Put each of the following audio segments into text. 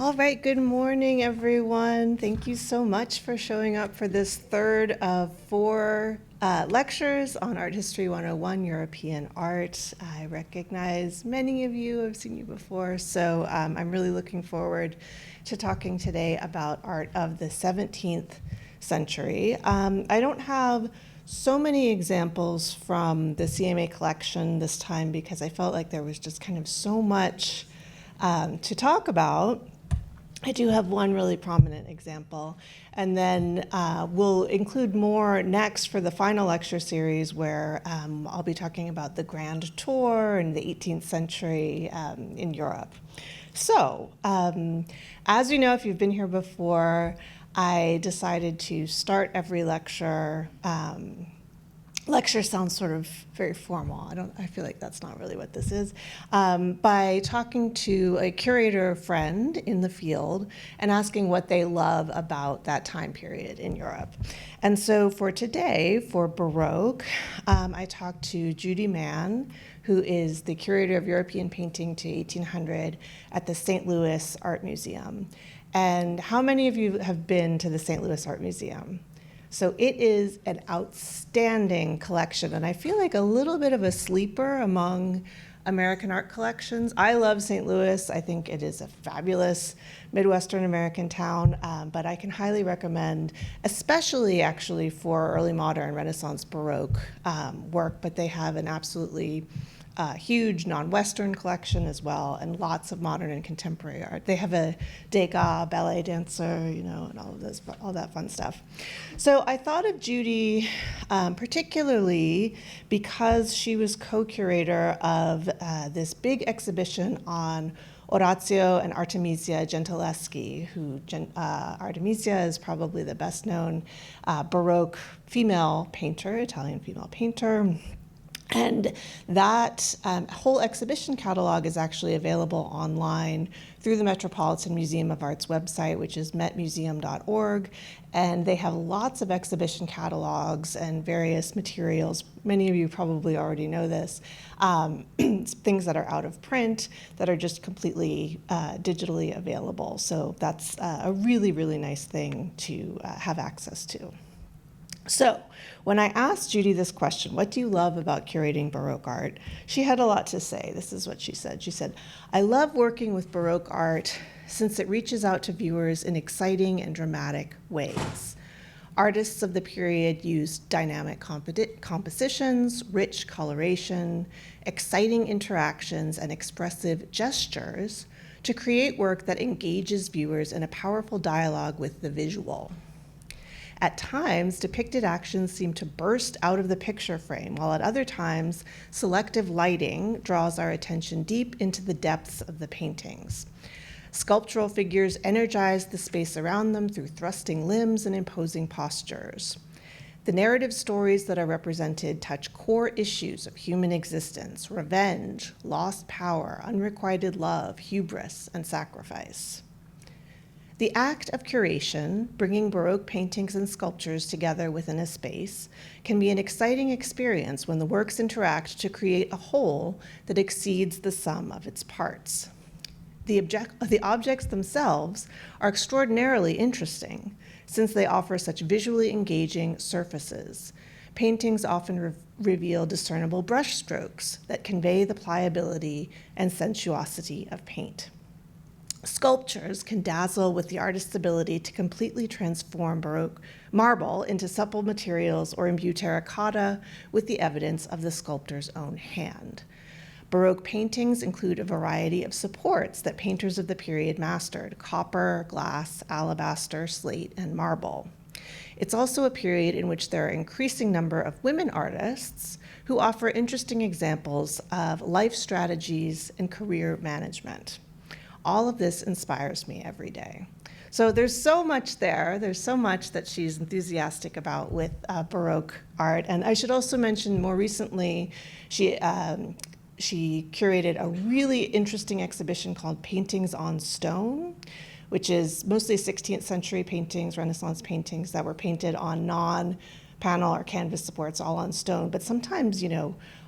All right, good morning, everyone. Thank you so much for showing up for this third of four lectures on Art History 101, European Art. I recognize many of you, I've seen you before, so I'm really looking forward to talking today about art of the 17th century. I don't have so many examples from the CMA collection this time because I felt like there was just kind of so much to talk about. I do have one really prominent example, and then we'll include more next for the final lecture series where I'll be talking about the Grand Tour in the 18th century in Europe. So, as you know, if you've been here before, I decided to start every lecture. Lecture sounds sort of very formal. I feel like that's not really what this is. By talking to a curator friend in the field and asking what they love about that time period in Europe. And so for today, for Baroque, I talked to Judy Mann, who is the curator of European painting to 1800 at the St. Louis Art Museum. And how many of you have been to the St. Louis Art Museum? So it is an outstanding collection, and I feel like a little bit of a sleeper among American art collections. I love St. Louis. I think it is a fabulous Midwestern American town, but I can highly recommend, especially actually for early modern, Renaissance, Baroque work, but they have an absolutely huge non-Western collection as well, and lots of modern and contemporary art. They have a Degas ballet dancer, and all that fun stuff. So I thought of Judy particularly because she was co-curator of this big exhibition on Orazio and Artemisia Gentileschi, who Artemisia is probably the best known Baroque female painter, Italian female painter. And that whole exhibition catalog is actually available online through the Metropolitan Museum of Art's website, which is metmuseum.org. And they have lots of exhibition catalogs and various materials. Many of you probably already know this. Things that are out of print that are just completely digitally available. So that's a really, really nice thing to have access to. So when I asked Judy this question, what do you love about curating Baroque art? She had a lot to say. This is what she said. She said, I love working with Baroque art since it reaches out to viewers in exciting and dramatic ways. Artists of the period used dynamic compositions, rich coloration, exciting interactions, and expressive gestures to create work that engages viewers in a powerful dialogue with the visual. At times, depicted actions seem to burst out of the picture frame, while at other times, selective lighting draws our attention deep into the depths of the paintings. Sculptural figures energize the space around them through thrusting limbs and imposing postures. The narrative stories that are represented touch core issues of human existence: revenge, lost power, unrequited love, hubris, and sacrifice. The act of curation, bringing Baroque paintings and sculptures together within a space, can be an exciting experience when the works interact to create a whole that exceeds the sum of its parts. The objects themselves are extraordinarily interesting, since they offer such visually engaging surfaces. Paintings often reveal discernible brushstrokes that convey the pliability and sensuosity of paint. Sculptures can dazzle with the artist's ability to completely transform Baroque marble into supple materials or imbue terracotta with the evidence of the sculptor's own hand. Baroque paintings include a variety of supports that painters of the period mastered: copper, glass, alabaster, slate, and marble. It's also a period in which there are an increasing number of women artists who offer interesting examples of life strategies and career management. All of this inspires me every day. So there's so much there. There's so much that she's enthusiastic about with Baroque art. And I should also mention more recently, she curated a really interesting exhibition called Paintings on Stone, which is mostly 16th century paintings, Renaissance paintings that were painted on non-panel or canvas supports, all on stone. But sometimes,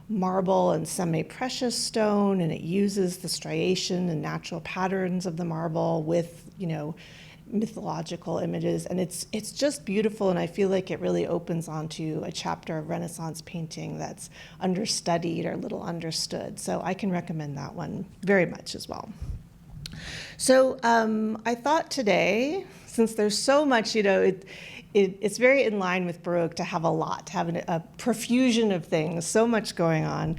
marble and semi-precious stone, and it uses the striation and natural patterns of the marble with, mythological images. And it's just beautiful, and I feel like it really opens onto a chapter of Renaissance painting that's understudied or little understood. So I can recommend that one very much as well. So I thought today, since there's so much, it's very in line with Baroque to have a profusion of things, so much going on.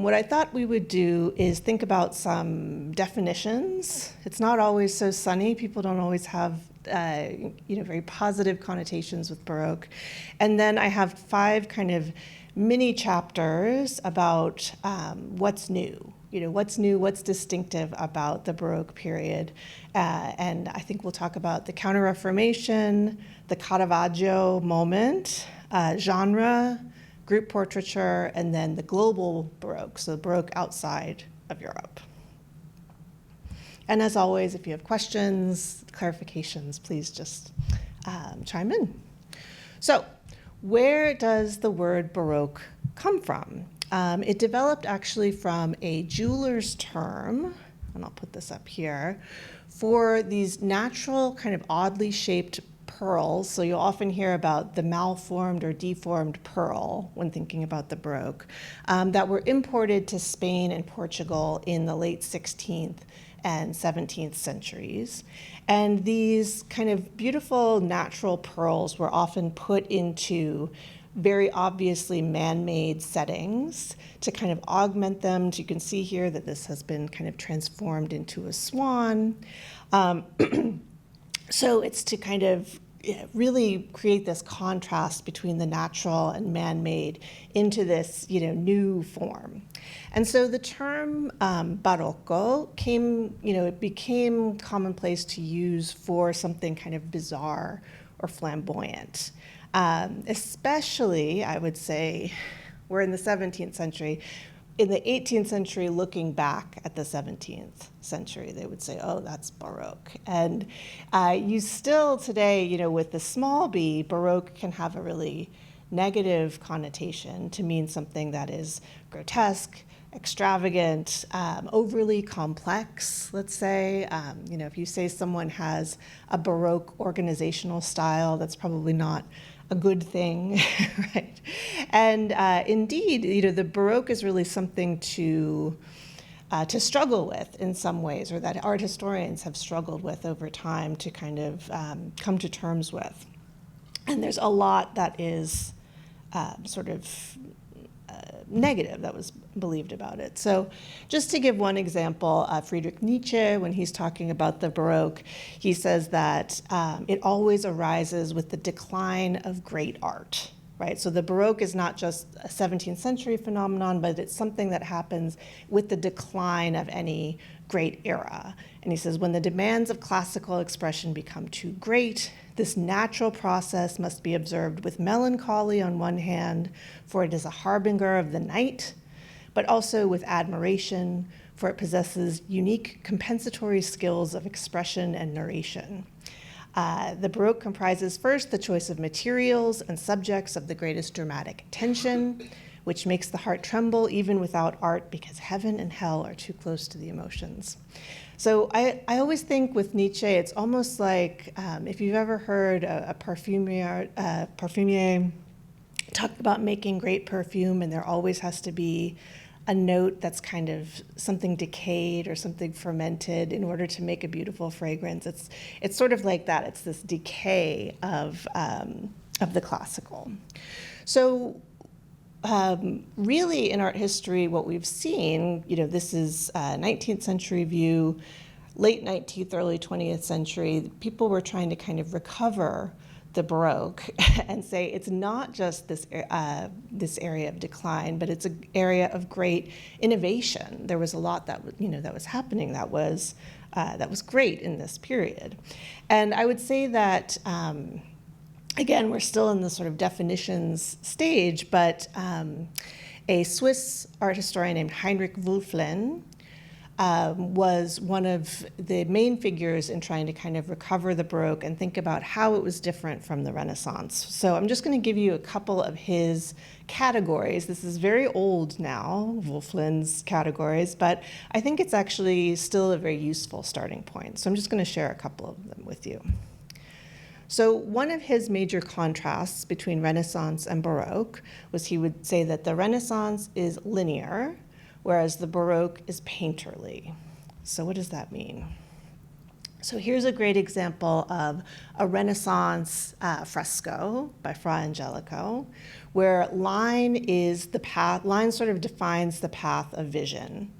What I thought we would do is think about some definitions. It's not always so sunny. People don't always have very positive connotations with Baroque. And then I have 5 kind of mini chapters about what's new. What's new, what's distinctive about the Baroque period. And I think we'll talk about the Counter-Reformation, the Caravaggio moment, genre, group portraiture, and then the global Baroque, so the Baroque outside of Europe. And as always, if you have questions, clarifications, please just chime in. So, where does the word Baroque come from? It developed actually from a jeweler's term, and I'll put this up here, for these natural kind of oddly shaped pearls. So you'll often hear about the malformed or deformed pearl when thinking about the Baroque, that were imported to Spain and Portugal in the late 16th and 17th centuries. And these kind of beautiful natural pearls were often put into very obviously man-made settings to kind of augment them. So you can see here that this has been kind of transformed into a swan. So it's to kind of really create this contrast between the natural and man-made into this, new form. And so the term barocco it became commonplace to use for something kind of bizarre or flamboyant. Especially, I would say, we're in the 17th century. In the 18th century, looking back at the 17th century, they would say, oh, that's Baroque. And you still today, with the small b, Baroque can have a really negative connotation to mean something that is grotesque, extravagant, overly complex, let's say. If you say someone has a Baroque organizational style, that's probably not a good thing, right? And indeed, the Baroque is really something to struggle with in some ways, or that art historians have struggled with over time to kind of come to terms with. And there's a lot that is sort of negative that was believed about it. So just to give one example, Friedrich Nietzsche, when he's talking about the Baroque, he says that it always arises with the decline of great art, right? So the Baroque is not just a 17th century phenomenon, but it's something that happens with the decline of any great era. And he says, when the demands of classical expression become too great, this natural process must be observed with melancholy on one hand, for it is a harbinger of the night, but also with admiration, for it possesses unique compensatory skills of expression and narration. The Baroque comprises first the choice of materials and subjects of the greatest dramatic attention, which makes the heart tremble even without art, because heaven and hell are too close to the emotions. So I always think with Nietzsche, it's almost like if you've ever heard a perfumier talk about making great perfume, and there always has to be a note that's kind of something decayed or something fermented in order to make a beautiful fragrance. It's sort of like that. It's this decay of the classical. So really in art history, what we've seen, this is a 19th century view, late 19th, early 20th century, people were trying to kind of recover the Baroque and say it's not just this area of decline, but it's an area of great innovation. There was a lot that that was happening that was great in this period, and I would say that. Again, we're still in the sort of definitions stage, but a Swiss art historian named Heinrich Wülflin was one of the main figures in trying to kind of recover the Baroque and think about how it was different from the Renaissance. So I'm just going to give you a couple of his categories. This is very old now, Wulflin's categories, but I think it's actually still a very useful starting point. So I'm just going to share a couple of them with you. So one of his major contrasts between Renaissance and Baroque was he would say that the Renaissance is linear, whereas the Baroque is painterly. So what does that mean? So here's a great example of a Renaissance fresco by Fra Angelico, where line is the path, line sort of defines the path of vision.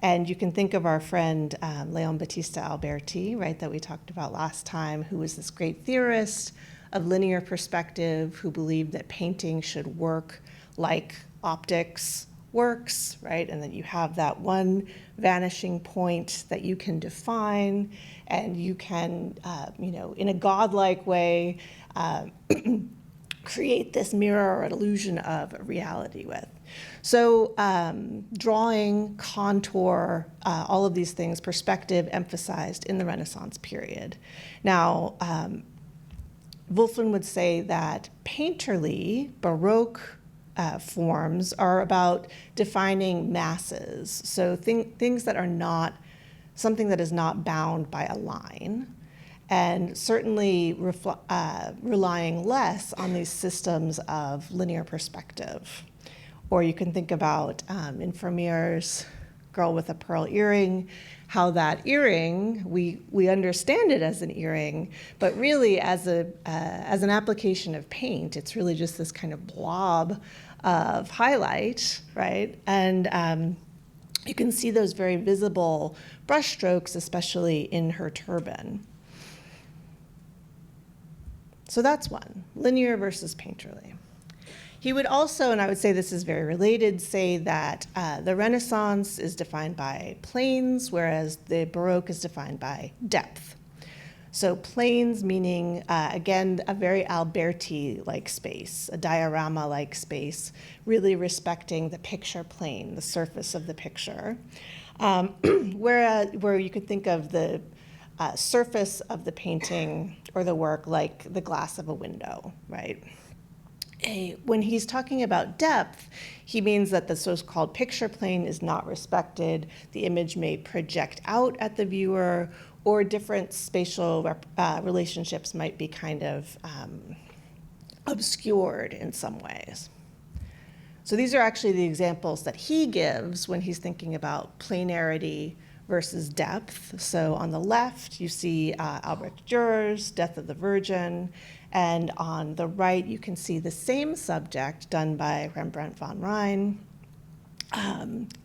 And you can think of our friend Leon Battista Alberti, right, that we talked about last time, who was this great theorist of linear perspective, who believed that painting should work like optics works, right? And that you have that one vanishing point that you can define, and you can, in a godlike way, create this mirror or an illusion of reality with. So drawing, contour, all of these things, perspective emphasized in the Renaissance period. Now, Wulflin would say that painterly, Baroque forms are about defining masses. So things that are not, something that is not bound by a line, and certainly relying less on these systems of linear perspective. Or you can think about in Vermeer's Girl with a Pearl Earring, how that earring, we understand it as an earring, but really as an application of paint, it's really just this kind of blob of highlight, right? And you can see those very visible brush strokes, especially in her turban. So that's one, linear versus painterly. He would also, and I would say this is very related, say that the Renaissance is defined by planes, whereas the Baroque is defined by depth. So planes meaning, again, a very Alberti-like space, a diorama-like space, really respecting the picture plane, the surface of the picture. Where you could think of the surface of the painting or the work like the glass of a window, right? When he's talking about depth, he means that the so-called picture plane is not respected. The image may project out at the viewer, or different spatial relationships might be kind of obscured in some ways. So these are actually the examples that he gives when he's thinking about planarity versus depth. So on the left, you see Albrecht Dürer's Death of the Virgin, and on the right, you can see the same subject done by Rembrandt van Rijn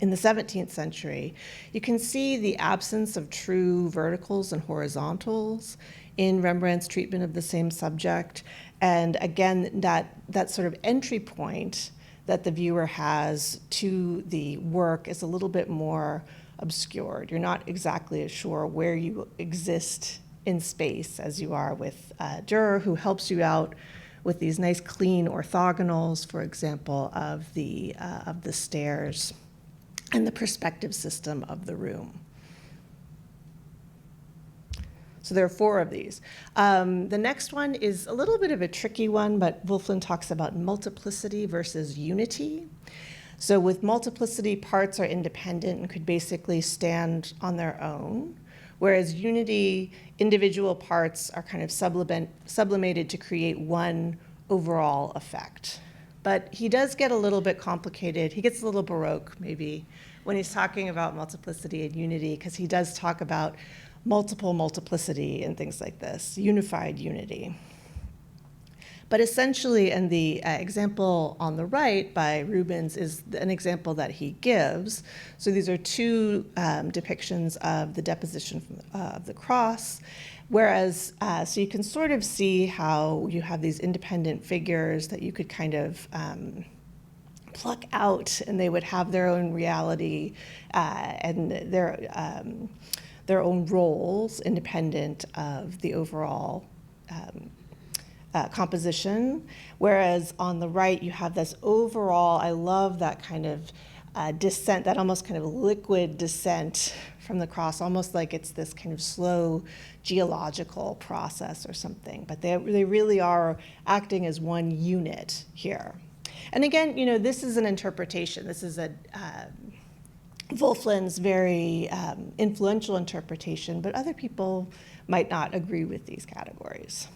in the 17th century. You can see the absence of true verticals and horizontals in Rembrandt's treatment of the same subject. And again, that sort of entry point that the viewer has to the work is a little bit more obscured. You're not exactly as sure where you exist in space as you are with Dürer, who helps you out with these nice clean orthogonals, for example, of the stairs and the perspective system of the room. So there are 4 of these. The next one is a little bit of a tricky one, but Wulflin talks about multiplicity versus unity. So with multiplicity, parts are independent and could basically stand on their own, whereas unity, individual parts are kind of sublimated to create one overall effect. But he does get a little bit complicated. He gets a little Baroque, maybe, when he's talking about multiplicity and unity, because he does talk about multiple multiplicity and things like this, unified unity. But essentially, and the example on the right by Rubens is an example that he gives. So these are 2 depictions of the deposition of the cross, whereas, so you can sort of see how you have these independent figures that you could kind of pluck out, and they would have their own reality and their own roles independent of the overall composition, whereas on the right you have this overall, I love that kind of descent, that almost kind of liquid descent from the cross, almost like it's this kind of slow geological process or something. But they really are acting as one unit here. And again, this is an interpretation. This is a Wolflin's very influential interpretation, but other people might not agree with these categories.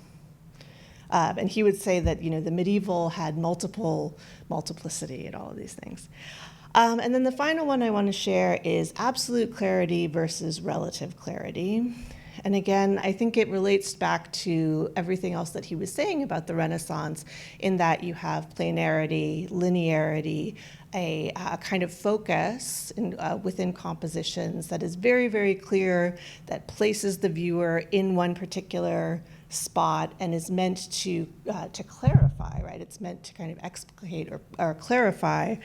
And he would say that, the medieval had multiplicity and all of these things. And then the final one I want to share is absolute clarity versus relative clarity. And again, I think it relates back to everything else that he was saying about the Renaissance, in that you have planarity, linearity, a kind of focus within compositions that is very, very clear, that places the viewer in one particular spot and is meant to clarify, right? It's meant to kind of explicate or clarify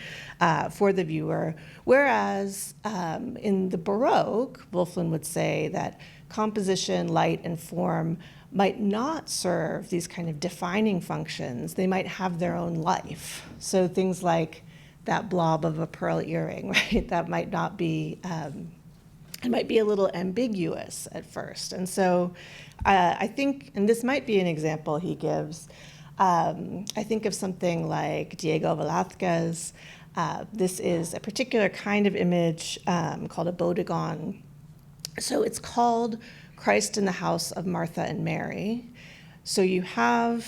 for the viewer. Whereas in the Baroque, Wolflin would say that composition, light, and form might not serve these kind of defining functions. They might have their own life. So things like that blob of a pearl earring, right? That might not be, it might be a little ambiguous at first. And so I think, and this might be an example he gives, I think of something like Diego Velázquez. This is a particular kind of image called a bodegón. So it's called Christ in the House of Martha and Mary. So you have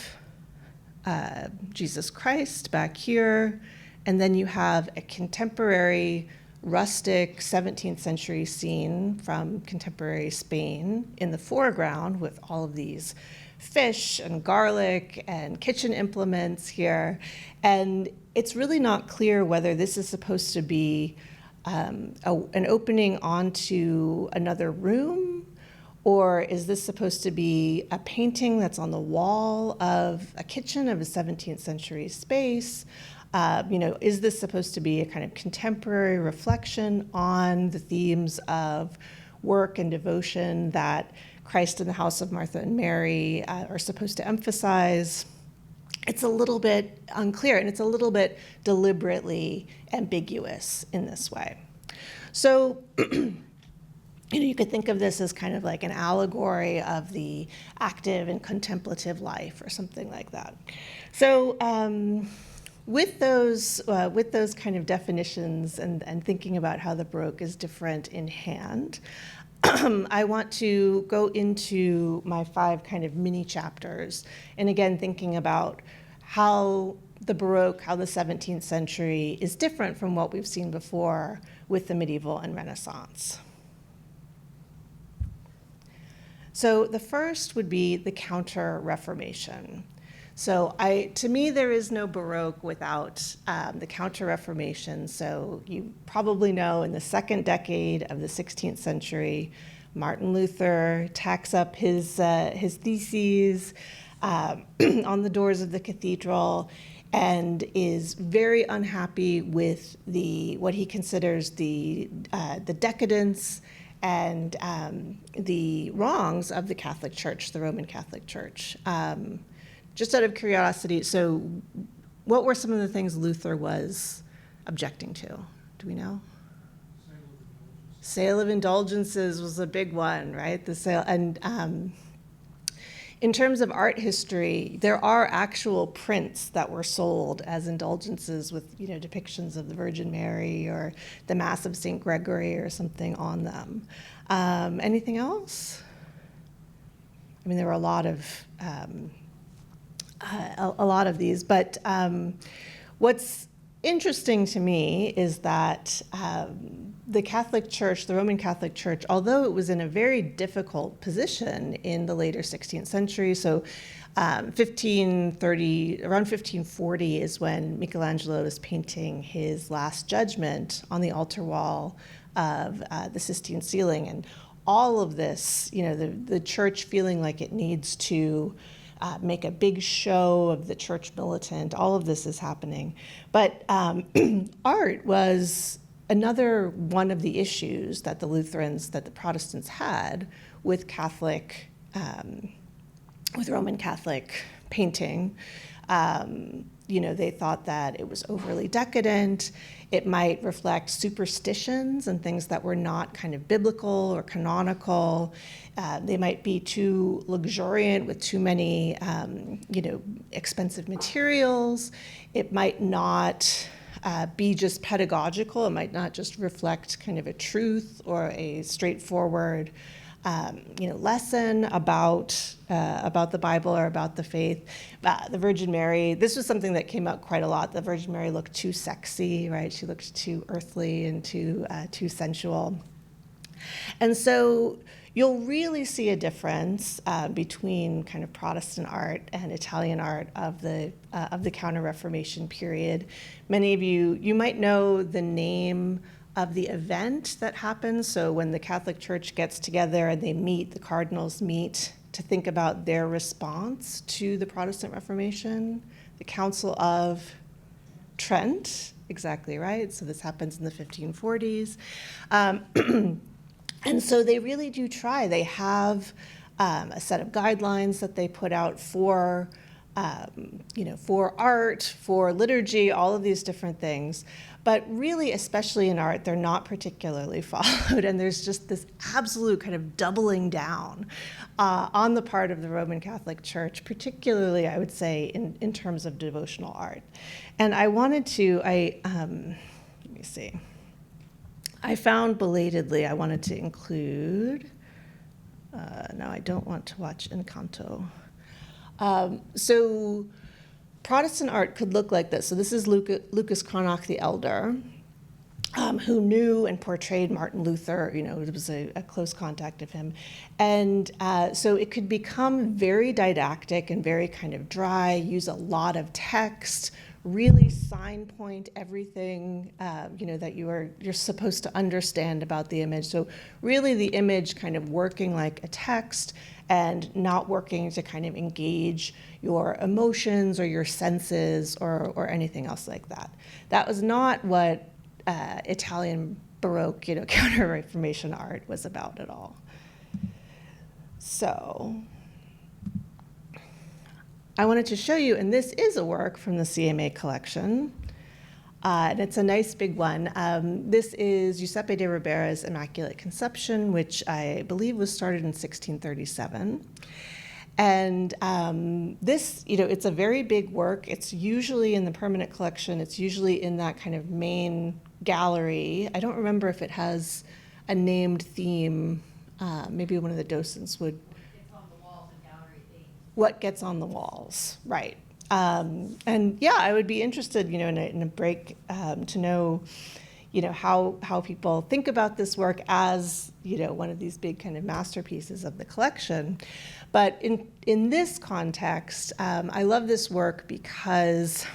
Jesus Christ back here, and then you have a contemporary rustic 17th century scene from contemporary Spain in the foreground with all of these fish and garlic and kitchen implements here. And it's really not clear whether this is supposed to be an opening onto another room, or is this supposed to be a painting that's on the wall of a kitchen of a 17th century space? Is this supposed to be a kind of contemporary reflection on the themes of work and devotion that Christ in the House of Martha and Mary are supposed to emphasize? It's a little bit unclear, and it's a little bit deliberately ambiguous in this way. So, you could think of this as kind of like an allegory of the active and contemplative life or something like that. So, with those kind of definitions and thinking about how the Baroque is different in hand, I want to go into my 5 kind of mini chapters, and again thinking about how the Baroque, how the 17th century is different from what we've seen before with the medieval and Renaissance. So the first would be the Counter-Reformation. So to me, there is no Baroque without the Counter-Reformation. So you probably know in the second decade of the 16th century, Martin Luther tacks up his theses on the doors of the cathedral and is very unhappy with what he considers the decadence and the wrongs of the Catholic Church, the Roman Catholic Church. Just out of curiosity, so what were some of the things Luther was objecting to? Do we know? Sale of indulgences was a big one, right? The sale, and in terms of art history, there are actual prints that were sold as indulgences with, depictions of the Virgin Mary or the Mass of St. Gregory or something on them. Anything else? I mean, there were a lot of these, but what's interesting to me is that the Catholic Church, the Roman Catholic Church, although it was in a very difficult position in the later 16th century, so 1530, around 1540 is when Michelangelo is painting his Last Judgment on the altar wall of the Sistine ceiling, and all of this, the church feeling like it needs to make a big show of the church militant. All of this is happening. But art was another one of the issues that the Lutherans, that the Protestants had with with Roman Catholic painting. They thought that it was overly decadent. It might reflect superstitions and things that were not kind of biblical or canonical. They might be too luxuriant with too many, expensive materials. It might not be just pedagogical. It might not just reflect kind of a truth or a straightforward lesson about the Bible or about the faith. The Virgin Mary, this was something that came out quite a lot. The Virgin Mary looked too sexy, right? She looked too earthly and too sensual. And so you'll really see a difference between kind of Protestant art and Italian art of the Counter-Reformation period. Many of you might know the name of the event that happens. So when the Catholic Church gets together and they meet, the cardinals meet to think about their response to the Protestant Reformation, the Council of Trent, exactly right. So this happens in the 1540s. And so they really do try. They have a set of guidelines that they put out for art, for liturgy, all of these different things. But really, especially in art, they're not particularly followed. And there's just this absolute kind of doubling down on the part of the Roman Catholic Church, particularly, I would say, in terms of devotional art. And I wanted to, let me see. I found belatedly, I wanted to include, now I don't want to watch Encanto. So Protestant art could look like this. So this is Lucas Cranach the Elder, who knew and portrayed Martin Luther. It was a close contact of him. And so it could become very didactic and very kind of dry, use a lot of text, really sign point everything that you're supposed to understand about the image. So really the image kind of working like a text and not working to kind of engage your emotions or your senses or anything else like that. That was not what Italian Baroque, Counter-Reformation art was about at all. So I wanted to show you, and this is a work from the CMA Collection, and it's a nice big one. This is Giuseppe de Ribera's Immaculate Conception, which I believe was started in 1637. And this, it's a very big work. It's usually in the permanent collection. It's usually in that kind of main gallery. I don't remember if it has a named theme. Maybe one of the docents would. What gets on the walls, right. And yeah, I would be interested, in a break to know, how people think about this work as, one of these big kind of masterpieces of the collection. But in this context, I love this work because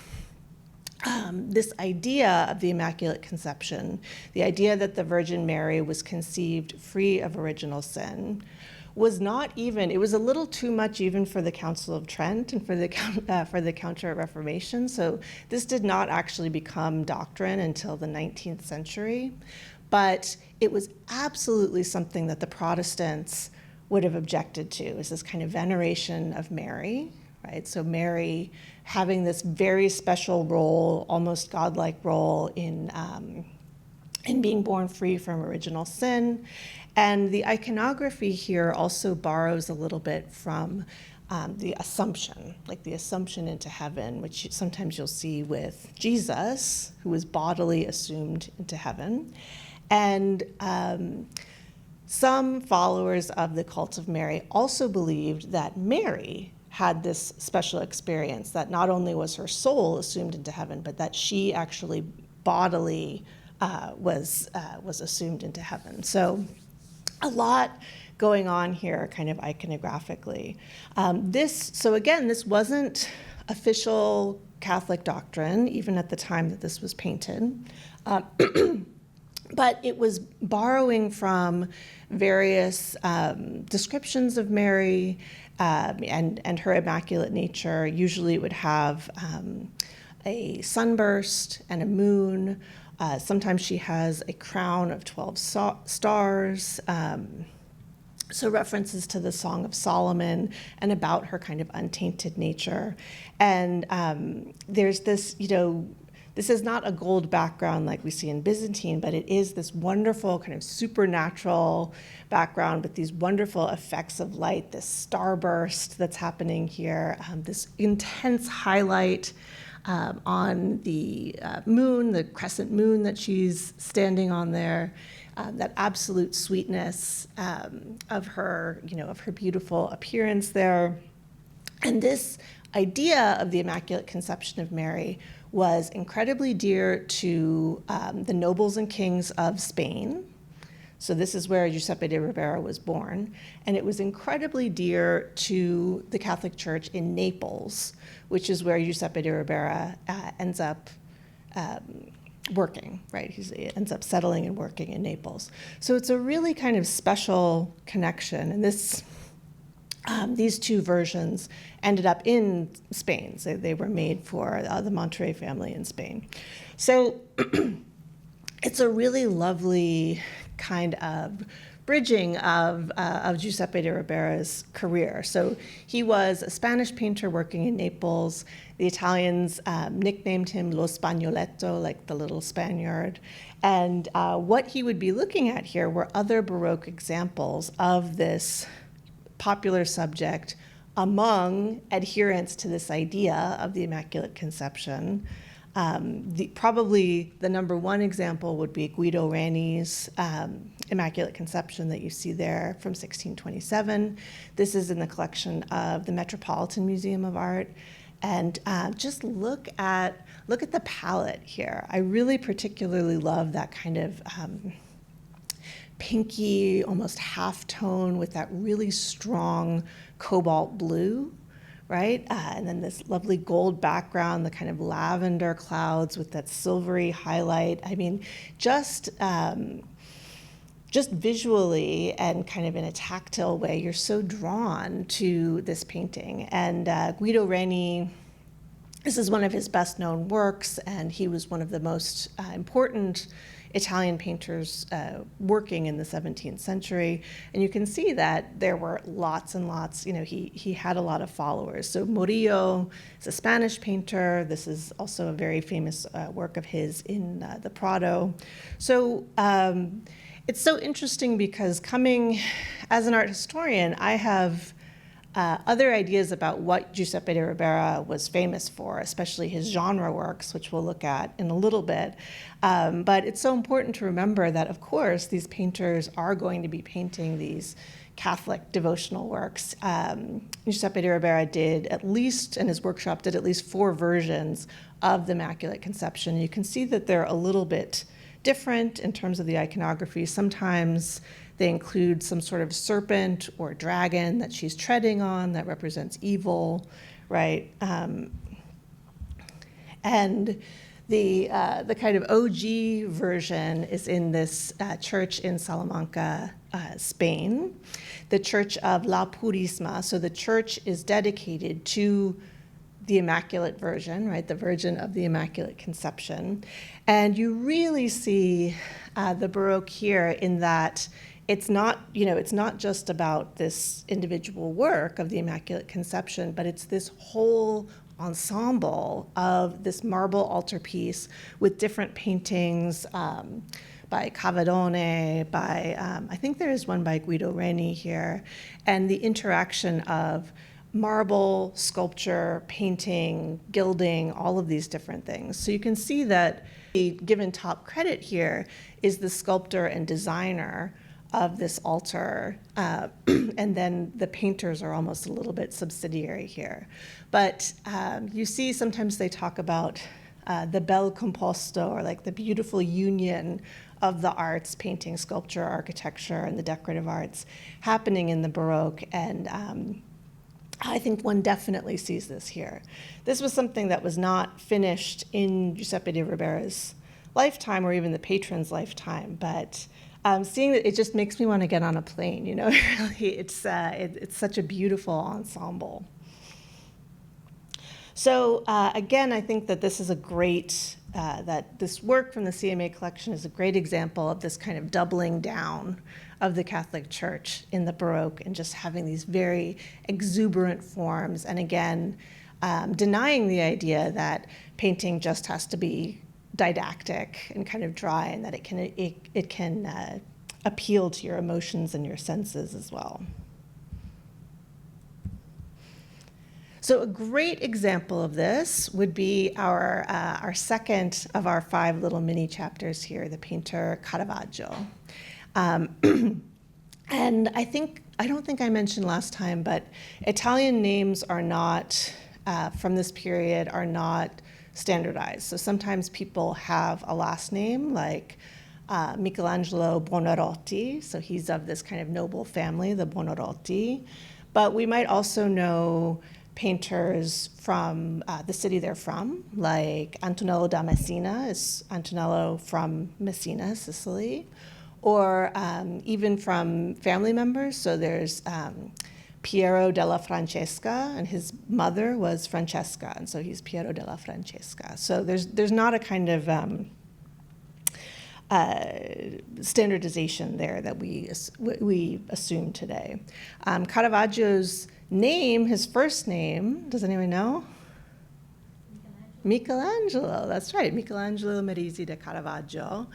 this idea of the Immaculate Conception, the idea that the Virgin Mary was conceived free of original sin, was not even, it was a little too much even for the Council of Trent and for the Counter-Reformation. So this did not actually become doctrine until the 19th century, but it was absolutely something that the Protestants would have objected to, is this kind of veneration of Mary, right? So Mary having this very special role, almost godlike role in being born free from original sin. And the iconography here also borrows a little bit from the Assumption, like the Assumption into heaven, which sometimes you'll see with Jesus, who was bodily assumed into heaven. And some followers of the cult of Mary also believed that Mary had this special experience, that not only was her soul assumed into heaven, but that she actually bodily was assumed into heaven. So a lot going on here kind of iconographically. So again, this wasn't official Catholic doctrine, even at the time that this was painted. But it was borrowing from various descriptions of Mary and her immaculate nature. Usually it would have a sunburst and a moon. Sometimes she has a crown of 12 stars. So references to the Song of Solomon and about her kind of untainted nature. And there's this, this is not a gold background like we see in Byzantine, but it is this wonderful kind of supernatural background with these wonderful effects of light, this starburst that's happening here, this intense highlight on the moon, the crescent moon that she's standing on there. That absolute sweetness of her, of her beautiful appearance there. And this idea of the Immaculate Conception of Mary was incredibly dear to the nobles and kings of Spain. So this is where Giuseppe de Ribera was born. And it was incredibly dear to the Catholic Church in Naples, which is where Giuseppe de Ribera ends up working, right? He ends up settling and working in Naples. So it's a really kind of special connection. And these two versions ended up in Spain. So they were made for the Monterey family in Spain. So it's a really lovely kind of bridging of Giuseppe de Ribera's career. So he was a Spanish painter working in Naples. The Italians nicknamed him Lo Spagnoletto, like the little Spaniard. And what he would be looking at here were other Baroque examples of this popular subject among adherents to this idea of the Immaculate Conception. Probably the number one example would be Guido Reni's Immaculate Conception that you see there from 1627. This is in the collection of the Metropolitan Museum of Art. And just look at the palette here. I really particularly love that kind of pinky, almost half tone with that really strong cobalt blue, right? And then this lovely gold background, the kind of lavender clouds with that silvery highlight. I mean, just visually and kind of in a tactile way, you're so drawn to this painting. And Guido Reni, this is one of his best known works, and he was one of the most important Italian painters working in the 17th century. And you can see that there were lots and lots, he had a lot of followers. So Murillo is a Spanish painter. This is also a very famous work of his in the Prado. So it's so interesting because coming as an art historian, I have other ideas about what Giuseppe de Ribera was famous for, especially his genre works, which we'll look at in a little bit. But it's so important to remember that, of course, these painters are going to be painting these Catholic devotional works. Giuseppe de Ribera did at least, and his workshop did at least 4 versions of the Immaculate Conception. You can see that they're a little bit different in terms of the iconography. Sometimes they include some sort of serpent or dragon that she's treading on that represents evil, right? And the kind of OG version is in this church in Salamanca, Spain, the Church of La Purísima. So the church is dedicated to the Immaculate Virgin, right? The Virgin of the Immaculate Conception. And you really see the Baroque here in that it's not just about this individual work of the Immaculate Conception, but it's this whole ensemble of this marble altarpiece with different paintings by Cavadone, by, I think there is one by Guido Reni here, and the interaction of marble, sculpture, painting, gilding, all of these different things. So you can see that the given top credit here is the sculptor and designer of this altar, and then the painters are almost a little bit subsidiary here. But you see sometimes they talk about the bel composto, or like the beautiful union of the arts, painting, sculpture, architecture, and the decorative arts happening in the Baroque. And I think one definitely sees this here. This was something that was not finished in Giuseppe de Ribera's lifetime or even the patron's lifetime, but seeing that, it just makes me want to get on a plane, really. It's such a beautiful ensemble. So again, I think that this is a great, that this work from the CMA collection is a great example of this kind of doubling down of the Catholic Church in the Baroque, and just having these very exuberant forms, and again, denying the idea that painting just has to be didactic and kind of dry, and that it can appeal to your emotions and your senses as well. So a great example of this would be our second of our 5 little mini chapters here, the painter Caravaggio. And I don't think I mentioned last time, but Italian names are not, from this period, are not standardized. So sometimes people have a last name like Michelangelo Buonarroti, so he's of this kind of noble family, the Buonarroti. But we might also know painters from the city they're from, like Antonello da Messina is Antonello from Messina, Sicily, or even from family members. So there's Piero della Francesca, and his mother was Francesca, and so he's Piero della Francesca. So there's not a kind of standardization there that we assume today. Caravaggio's name, his first name, does anyone know? Michelangelo, that's right, Michelangelo Merisi da Caravaggio.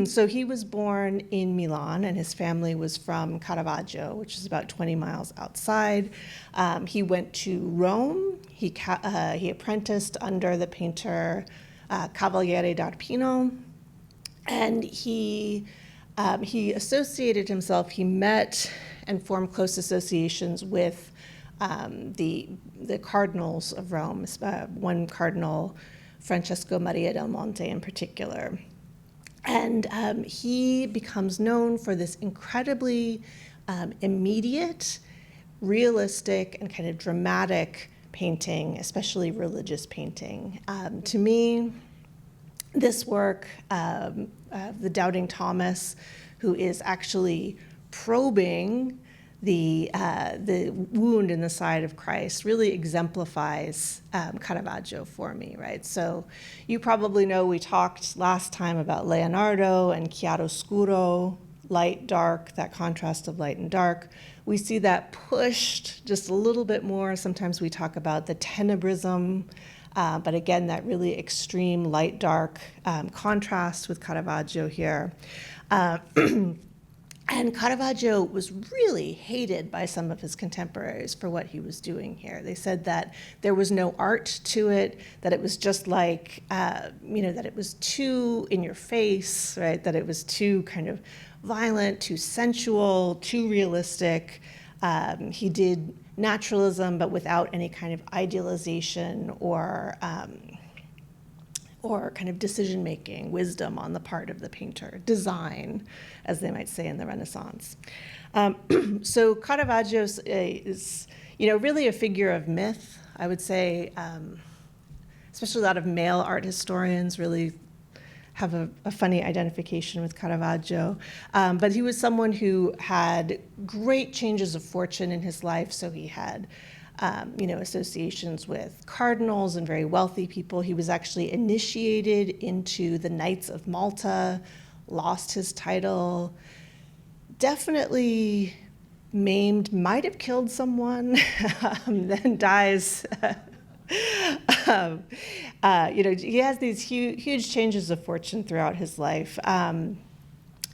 So he was born in Milan, and his family was from Caravaggio, which is about 20 miles outside. He went to Rome. He apprenticed under the painter Cavaliere d'Arpino, and he associated himself, he met and formed close associations with the cardinals of Rome, one cardinal, Francesco Maria del Monte in particular. And he becomes known for this incredibly immediate, realistic, and kind of dramatic painting, especially religious painting. To me, this work, The Doubting Thomas, who is actually probing the wound in the side of Christ, really exemplifies Caravaggio for me, right? So you probably know we talked last time about Leonardo and chiaroscuro, light, dark, that contrast of light and dark. We see that pushed just a little bit more. Sometimes we talk about the tenebrism, but again, that really extreme light-dark contrast with Caravaggio here. And Caravaggio was really hated by some of his contemporaries for what he was doing here. They said that there was no art to it, that it was just like, that it was too in your face, right? That it was too kind of violent, too sensual, too realistic. He did naturalism, but without any kind of idealization or kind of decision-making, wisdom on the part of the painter, design, as they might say in the Renaissance. So Caravaggio is, really a figure of myth, I would say, especially a lot of male art historians really have a funny identification with Caravaggio. But he was someone who had great changes of fortune in his life, so he had associations with cardinals and very wealthy people. He was actually initiated into the Knights of Malta, lost his title, definitely maimed, might have killed someone, then dies. He has these huge changes of fortune throughout his life.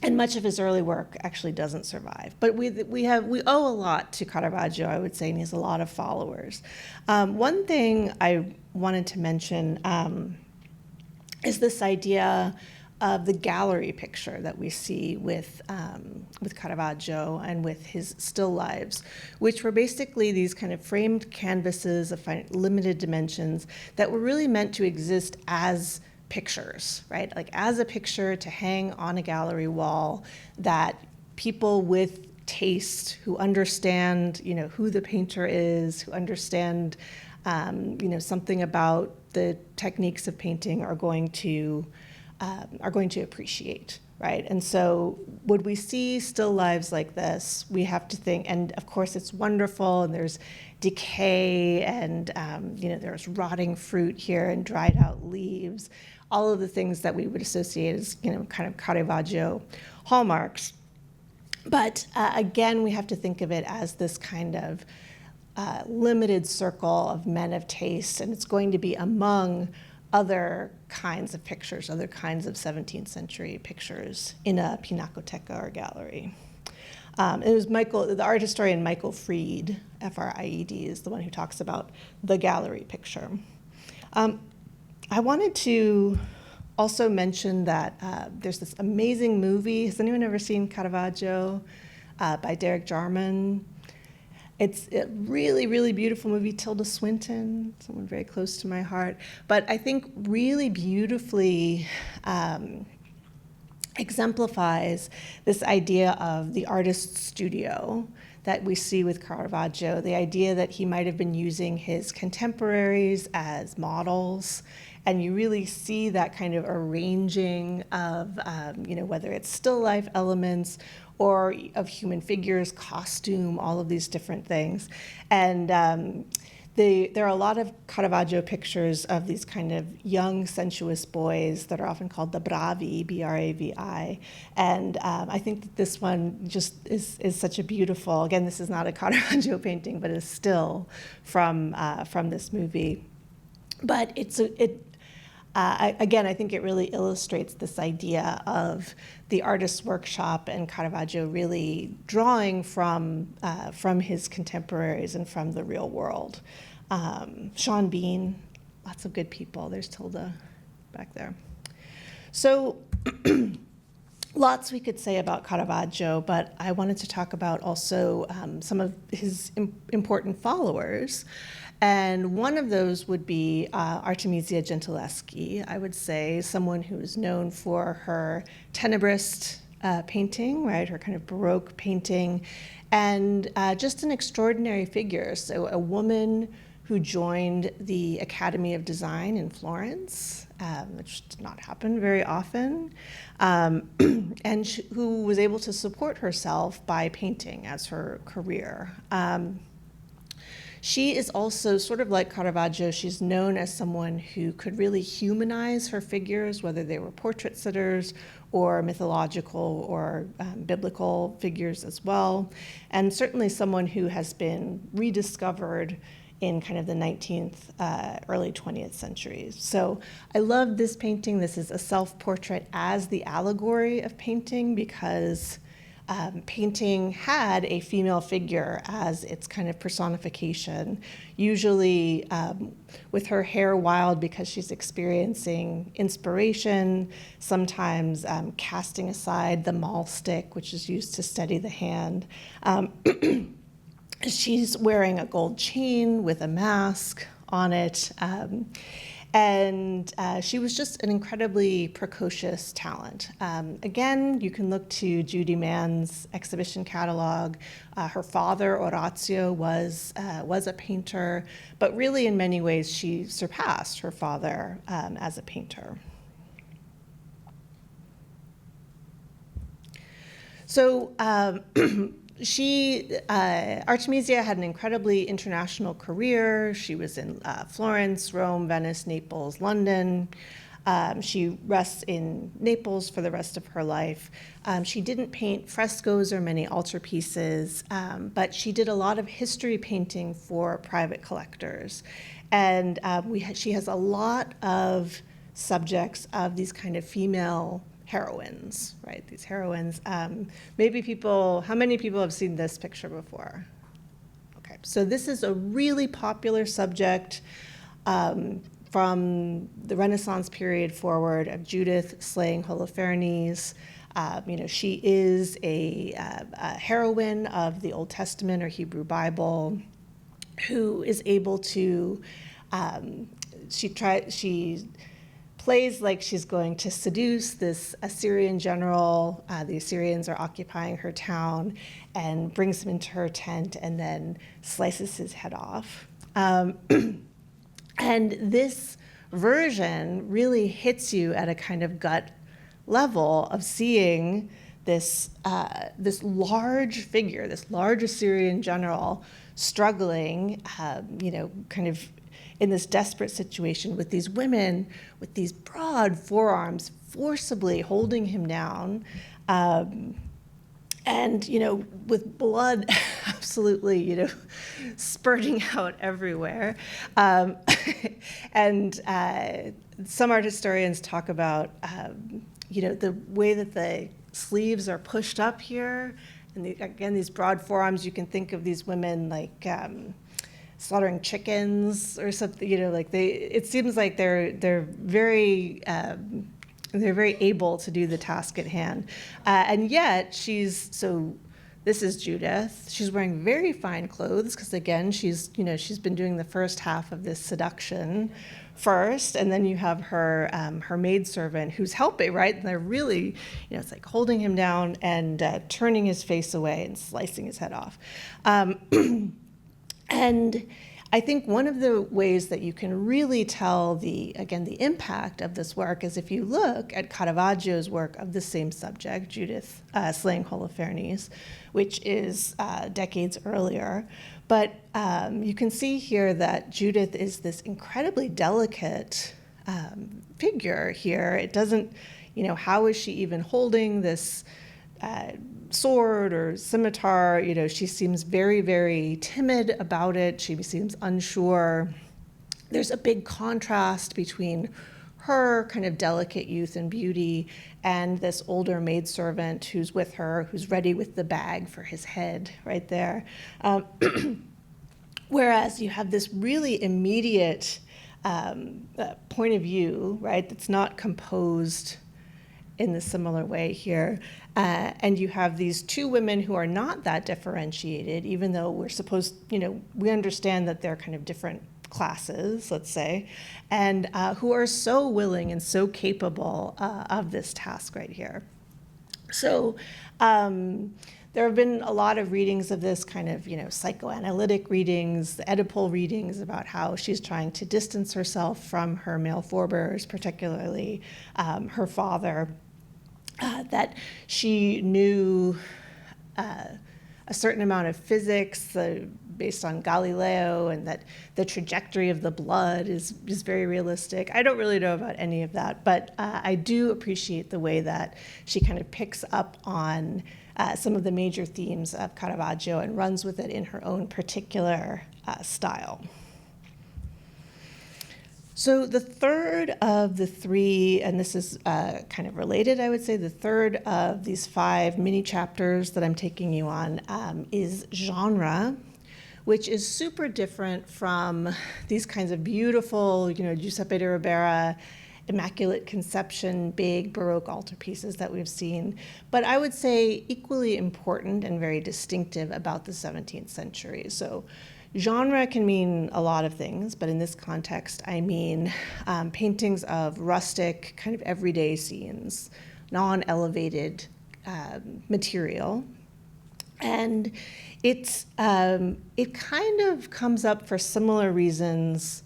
And much of his early work actually doesn't survive. But we owe a lot to Caravaggio, I would say, and he has a lot of followers. One thing I wanted to mention is this idea of the gallery picture that we see with Caravaggio and with his still lives, which were basically these kind of framed canvases of limited dimensions that were really meant to exist as pictures, right? Like as a picture to hang on a gallery wall that people with taste who understand, who the painter is, who understand, something about the techniques of painting are going to appreciate, right? And so would we see still lives like this, we have to think, and of course it's wonderful, and there's decay, and there's rotting fruit here and dried out leaves, all of the things that we would associate as kind of Caravaggio hallmarks. But again, we have to think of it as this kind of limited circle of men of taste, and it's going to be among other kinds of pictures, other kinds of 17th century pictures in a pinacoteca or gallery. It was the art historian Michael Fried, F-R-I-E-D, is the one who talks about the gallery picture. I wanted to also mention that there's this amazing movie. Has anyone ever seen Caravaggio by Derek Jarman? It's a really, really beautiful movie. Tilda Swinton, someone very close to my heart. But I think really beautifully exemplifies this idea of the artist's studio that we see with Caravaggio, the idea that he might have been using his contemporaries as models. And you really see that kind of arranging of, whether it's still life elements or of human figures, costume, all of these different things. And there are a lot of Caravaggio pictures of these kind of young, sensuous boys that are often called the bravi, B-R-A-V-I. And I think that this one just is such a beautiful, again, this is not a Caravaggio painting, but it's still from this movie. But again, I think it really illustrates this idea of the artist's workshop and Caravaggio really drawing from his contemporaries and from the real world. Sean Bean, lots of good people. There's Tilda back there. So lots we could say about Caravaggio, but I wanted to talk about also some of his important followers. And one of those would be Artemisia Gentileschi, I would say, someone who is known for her Tenebrist painting, right, her kind of Baroque painting, and just an extraordinary figure. So a woman who joined the Academy of Design in Florence, which did not happen very often, and who was able to support herself by painting as her career. She is also, sort of like Caravaggio, she's known as someone who could really humanize her figures, whether they were portrait sitters or mythological or biblical figures as well, and certainly someone who has been rediscovered in kind of the 19th, early 20th centuries. So I love this painting. This is a self-portrait as the allegory of painting, because painting had a female figure as its kind of personification, usually with her hair wild because she's experiencing inspiration, sometimes casting aside the maul stick, which is used to steady the hand. She's wearing a gold chain with a mask on it. And she was just an incredibly precocious talent. Again, you can look to Judy Mann's exhibition catalog. Her father, Orazio, was a painter, but really in many ways she surpassed her father as a painter. So Artemisia had an incredibly international career. She was in Florence, Rome, Venice, Naples, London. She rests in Naples for the rest of her life. She didn't paint frescoes or many altarpieces, but she did a lot of history painting for private collectors. And she has a lot of subjects of these kind of female heroines, right? These heroines. How many people have seen this picture before? Okay, so this is a really popular subject from the Renaissance period forward of Judith slaying Holofernes. She is a heroine of the Old Testament or Hebrew Bible who is able to, she plays like she's going to seduce this Assyrian general. The Assyrians are occupying her town, and brings him into her tent and then slices his head off. And this version really hits you at a kind of gut level of seeing this large figure, this large Assyrian general struggling, kind of in this desperate situation with these women with these broad forearms forcibly holding him down. And, with blood absolutely, spurting out everywhere. And some art historians talk about, the way that the sleeves are pushed up here. And again, these broad forearms, you can think of these women like slaughtering chickens or something, it seems like they're very able to do the task at hand. And yet this is Judith. She's wearing very fine clothes because, again, she's been doing the first half of this seduction first, and then you have her maidservant who's helping, right? And they're really, it's like holding him down and turning his face away and slicing his head off. And I think one of the ways that you can really tell the impact of this work is if you look at Caravaggio's work of the same subject, Judith slaying Holofernes, which is decades earlier. But you can see here that Judith is this incredibly delicate figure here. It doesn't, how is she even holding this sword or scimitar? She seems very, very timid about it. She seems unsure. There's a big contrast between her kind of delicate youth and beauty and this older maidservant who's with her, who's ready with the bag for his head right there. Whereas you have this really immediate point of view, right, that's not composed in the similar way here. And you have these two women who are not that differentiated, even though we understand that they're kind of different classes, let's say, and who are so willing and so capable of this task right here. So there have been a lot of readings of this kind of, psychoanalytic readings, the Oedipal readings about how she's trying to distance herself from her male forebears, particularly her father, that she knew a certain amount of physics based on Galileo, and that the trajectory of the blood is very realistic. I don't really know about any of that, but I do appreciate the way that she kind of picks up on some of the major themes of Caravaggio and runs with it in her own particular style. So the third of the three, and this is kind of related, I would say, the third of these 5 mini chapters that I'm taking you on is genre, which is super different from these kinds of beautiful, Giuseppe de Ribera, Immaculate Conception, big Baroque altarpieces that we've seen, but I would say equally important and very distinctive about the 17th century. So genre can mean a lot of things, but in this context, I mean paintings of rustic, kind of everyday scenes, non-elevated material. And it kind of comes up for similar reasons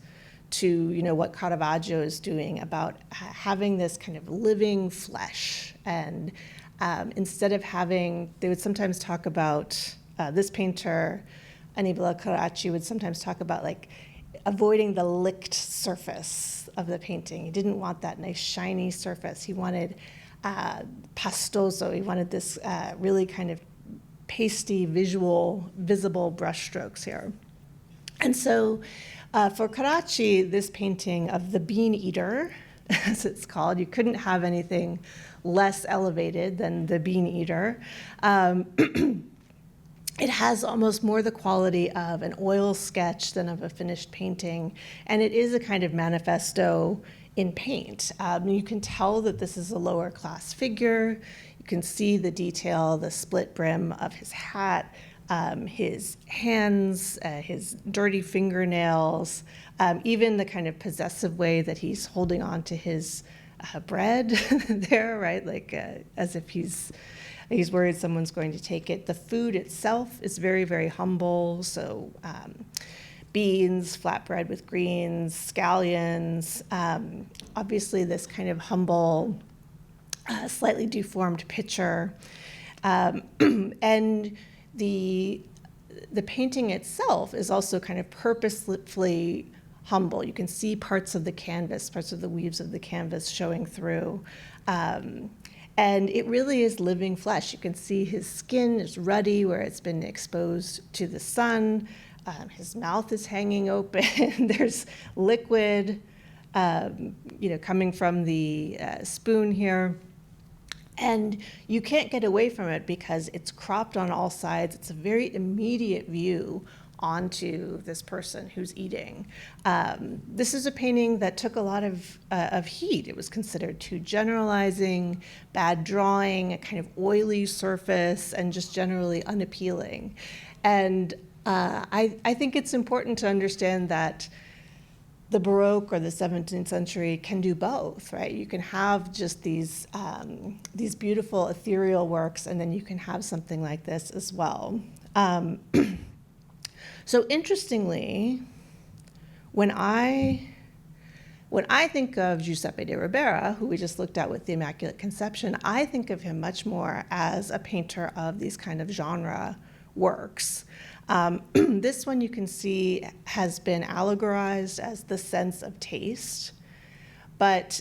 to what Caravaggio is doing about having this kind of living flesh. And instead of they would sometimes talk about, this painter, Annibale Carracci, would sometimes talk about like avoiding the licked surface of the painting. He didn't want that nice shiny surface. He wanted pastoso. He wanted this really kind of pasty, visible brushstrokes here. And so for Carracci, this painting of the Bean Eater, as it's called, you couldn't have anything less elevated than the Bean Eater. It has almost more the quality of an oil sketch than of a finished painting, and it is a kind of manifesto in paint. You can tell that this is a lower class figure. You can see the detail, the split brim of his hat, his hands, his dirty fingernails, even the kind of possessive way that he's holding on to his bread there, right? Like as if he's worried someone's going to take it. The food itself is very, very humble. So beans, flatbread with greens, scallions, obviously this kind of humble, slightly deformed pitcher. And the painting itself is also kind of purposefully humble. You can see parts of the canvas, parts of the weaves of the canvas showing through. And it really is living flesh. You can see his skin is ruddy where it's been exposed to the sun. His mouth is hanging open. There's liquid, coming from the spoon here. And you can't get away from it because it's cropped on all sides. It's a very immediate view onto this person who's eating. This is a painting that took a lot of heat. It was considered too generalizing, bad drawing, a kind of oily surface, and just generally unappealing. And I think it's important to understand that the Baroque or the 17th century can do both, right? You can have just these beautiful ethereal works, and then you can have something like this as well. So interestingly, when I think of Giuseppe de Ribera, who we just looked at with the Immaculate Conception, I think of him much more as a painter of these kind of genre works. This one you can see has been allegorized as the sense of taste, but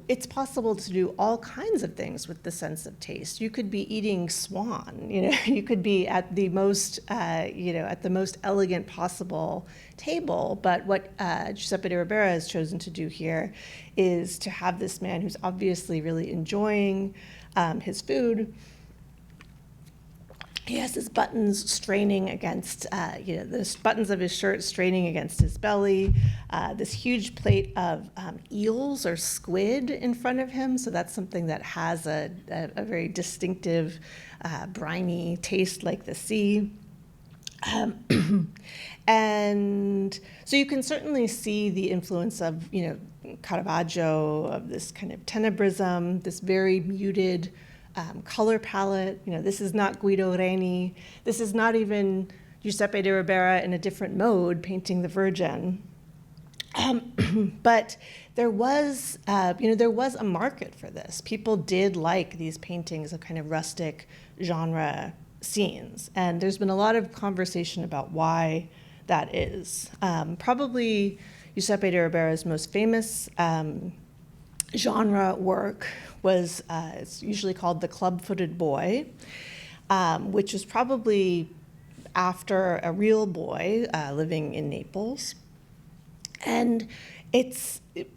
it's possible to do all kinds of things with the sense of taste. You could be eating swan, you could be at the most, at the most elegant possible table. But what Giuseppe de Ribera has chosen to do here is to have this man who's obviously really enjoying his food. He has his buttons straining against, the buttons of his shirt straining against his belly, this huge plate of eels or squid in front of him. So that's something that has a very distinctive, briny taste like the sea. And so you can certainly see the influence of, Caravaggio, of this kind of tenebrism, this very muted color palette. This is not Guido Reni. This is not even Giuseppe de Ribera in a different mode painting the Virgin. But there was a market for this. People did like these paintings of kind of rustic genre scenes, and there's been a lot of conversation about why that is. Probably Giuseppe de Ribera's most famous genre work was, it's usually called The Club-Footed Boy, which was probably after a real boy living in Naples. And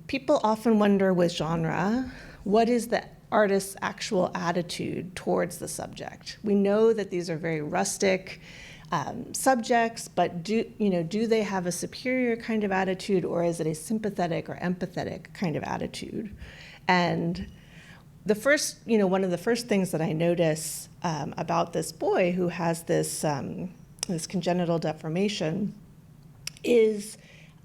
people often wonder with genre, what is the artist's actual attitude towards the subject? We know that these are very rustic subjects, but do they have a superior kind of attitude, or is it a sympathetic or empathetic kind of attitude? And one of the first things that I notice about this boy who has this congenital deformation is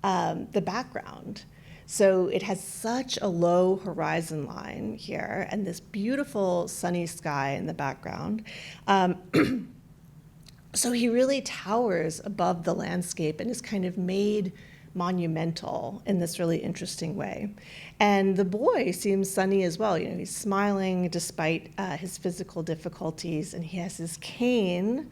the background. So it has such a low horizon line here, and this beautiful sunny sky in the background. So he really towers above the landscape and is kind of made monumental in this really interesting way. And the boy seems sunny as well. He's smiling despite his physical difficulties, and he has his cane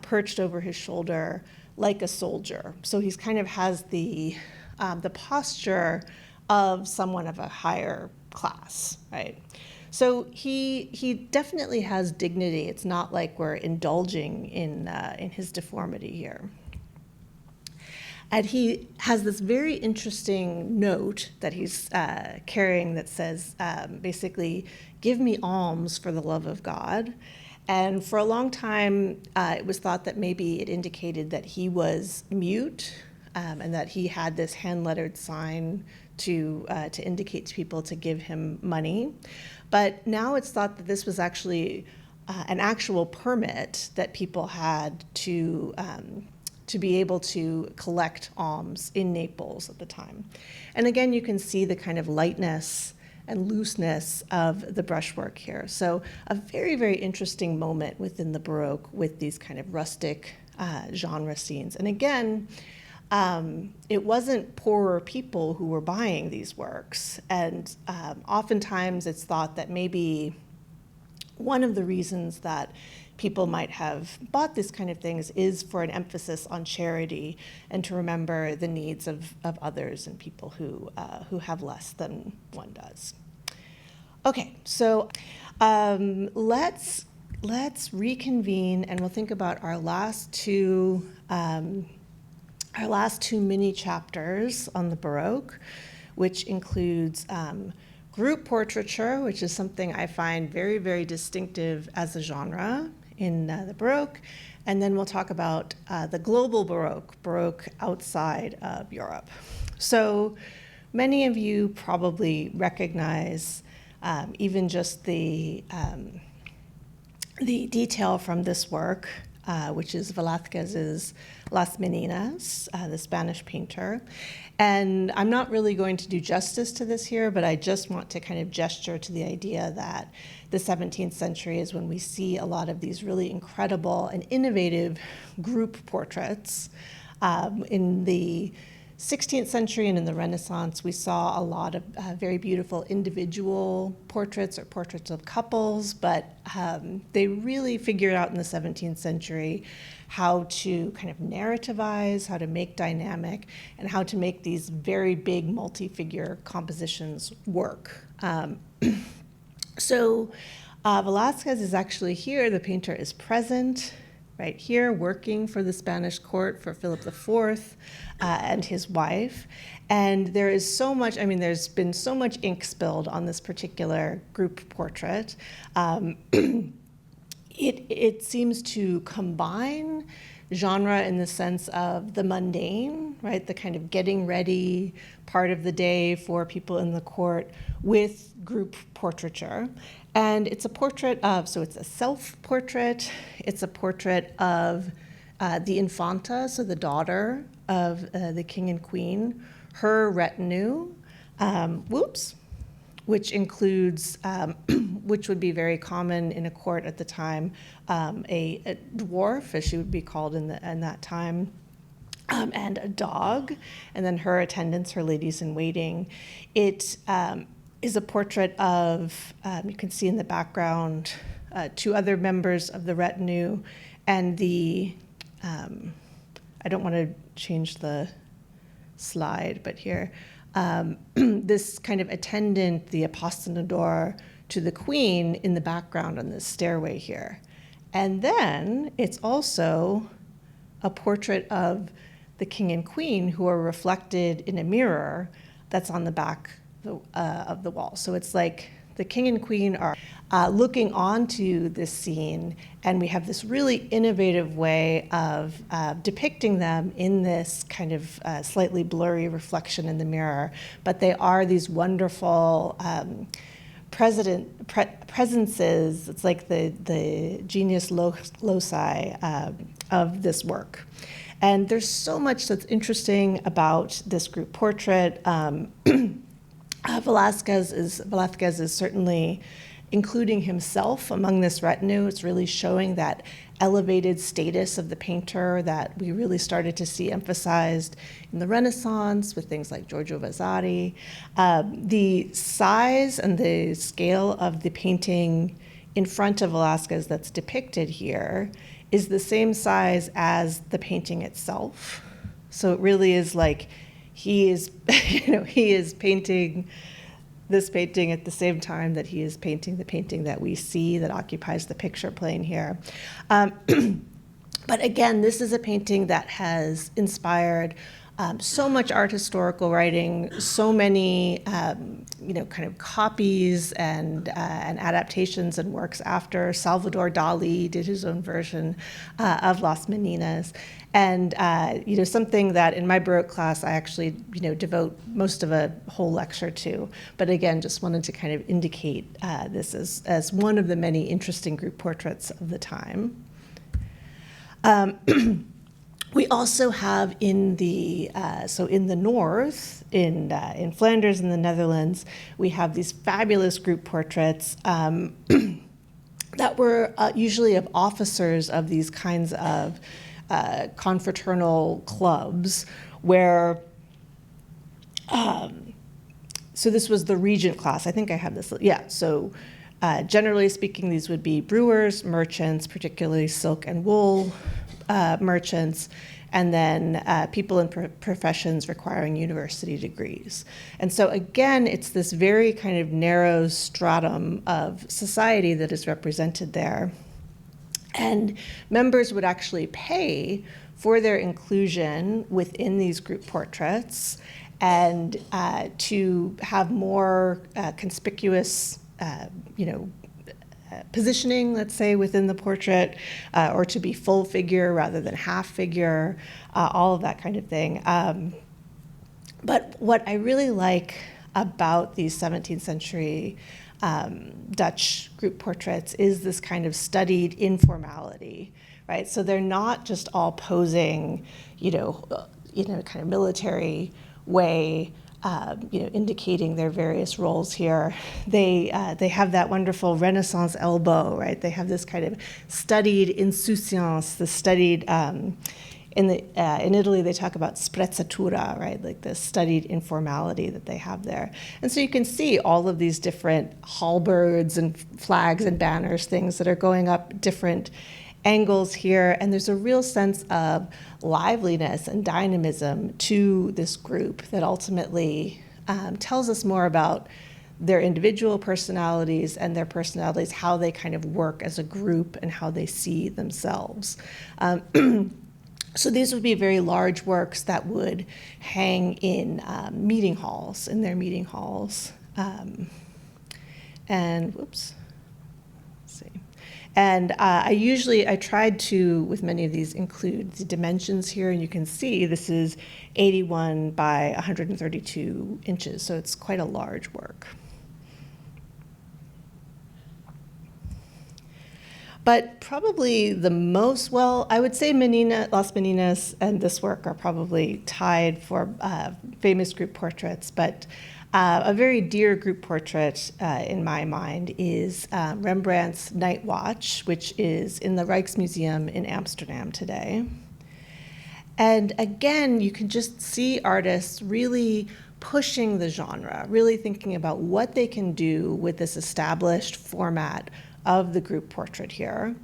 perched over his shoulder like a soldier. So he's kind of has the posture of someone of a higher class, right? So he definitely has dignity. It's not like we're indulging in his deformity here. And he has this very interesting note that he's carrying that says, basically, give me alms for the love of God. And for a long time, it was thought that maybe it indicated that he was mute, and that he had this hand-lettered sign to indicate to people to give him money. But now it's thought that this was actually an actual permit that people had to be able to collect alms in Naples at the time. And again, you can see the kind of lightness and looseness of the brushwork here. So a very, very interesting moment within the Baroque with these kind of rustic genre scenes. And again, it wasn't poorer people who were buying these works. And oftentimes it's thought that maybe one of the reasons that people might have bought this kind of things is for an emphasis on charity and to remember the needs of others and people who have less than one does. Okay, so let's reconvene, and we'll think about our last two mini chapters on the Baroque, which includes group portraiture, which is something I find very, very distinctive as a genre in the Baroque. And then we'll talk about the global Baroque outside of Europe. So many of you probably recognize even just the detail from this work, which is Velázquez's Las Meninas, the Spanish painter. And I'm not really going to do justice to this here, but I just want to kind of gesture to the idea that the 17th century is when we see a lot of these really incredible and innovative group portraits. In the 16th century and in the Renaissance, we saw a lot of very beautiful individual portraits or portraits of couples, but they really figured out in the 17th century how to kind of narrativize, how to make dynamic, and how to make these very big multi-figure compositions work. So Velázquez is actually here. The painter is present right here, working for the Spanish court for Philip IV and his wife. And there is so much, I mean, there's been so much ink spilled on this particular group portrait. It seems to combine genre in the sense of the mundane, right, the kind of getting ready part of the day for people in the court with group portraiture. And it's a portrait of, so it's a self-portrait, it's a portrait of the Infanta, so the daughter of the king and queen, her retinue, which includes, which would be very common in a court at the time, a dwarf, as she would be called in that time, and a dog, and then her attendants, her ladies in waiting. It is a portrait of, you can see in the background, two other members of the retinue, and the, I don't want to change the slide, but here, this kind of attendant, the apostolidor to the queen in the background on this stairway here. And then it's also a portrait of the king and queen who are reflected in a mirror that's on the back of the wall. So it's like the king and queen are looking onto this scene, and we have this really innovative way of depicting them in this kind of slightly blurry reflection in the mirror. But they are these wonderful presences. It's like the genius loci of this work. And there's so much that's interesting about this group portrait. Velázquez is certainly including himself among this retinue. It's really showing that elevated status of the painter that we really started to see emphasized in the Renaissance with things like Giorgio Vasari. The size and the scale of the painting in front of Velázquez that's depicted here is the same size as the painting itself. So it really is like he is painting this painting at the same time that he is painting the painting that we see that occupies the picture plane here. But again, this is a painting that has inspired so much art historical writing, so many kind of copies and adaptations and works after. Salvador Dali did his own version of Las Meninas. And something that in my Baroque class I actually devote most of a whole lecture to. But again, just wanted to kind of indicate this as one of the many interesting group portraits of the time. We also have in the north, in Flanders in the Netherlands, we have these fabulous group portraits that were usually of officers of these kinds of confraternal clubs, where so this was the regent class. I think I have this. Yeah. So generally speaking, these would be brewers, merchants, particularly silk and wool merchants, and then people in professions requiring university degrees. And so again, it's this very kind of narrow stratum of society that is represented there. And members would actually pay for their inclusion within these group portraits and to have more conspicuous, positioning, let's say, within the portrait, or to be full figure rather than half figure, all of that kind of thing. But what I really like about these 17th century Dutch group portraits is this kind of studied informality, right? So they're not just all posing, kind of military way, indicating their various roles here. They have that wonderful Renaissance elbow, right? They have this kind of studied insouciance, the studied, in Italy they talk about sprezzatura, right? Like the studied informality that they have there. And so you can see all of these different halberds and flags and banners, things that are going up different angles here, and there's a real sense of liveliness and dynamism to this group that ultimately tells us more about their individual personalities and their personalities, how they kind of work as a group and how they see themselves. So these would be very large works that would hang in meeting halls, in their meeting halls. And I tried to, with many of these, include the dimensions here, and you can see this is 81 by 132 inches, so it's quite a large work. But probably the most, I would say Las Meninas and this work are probably tied for famous group portraits, but a very dear group portrait in my mind is Rembrandt's Night Watch, which is in the Rijksmuseum in Amsterdam today. And again, you can just see artists really pushing the genre, really thinking about what they can do with this established format of the group portrait here.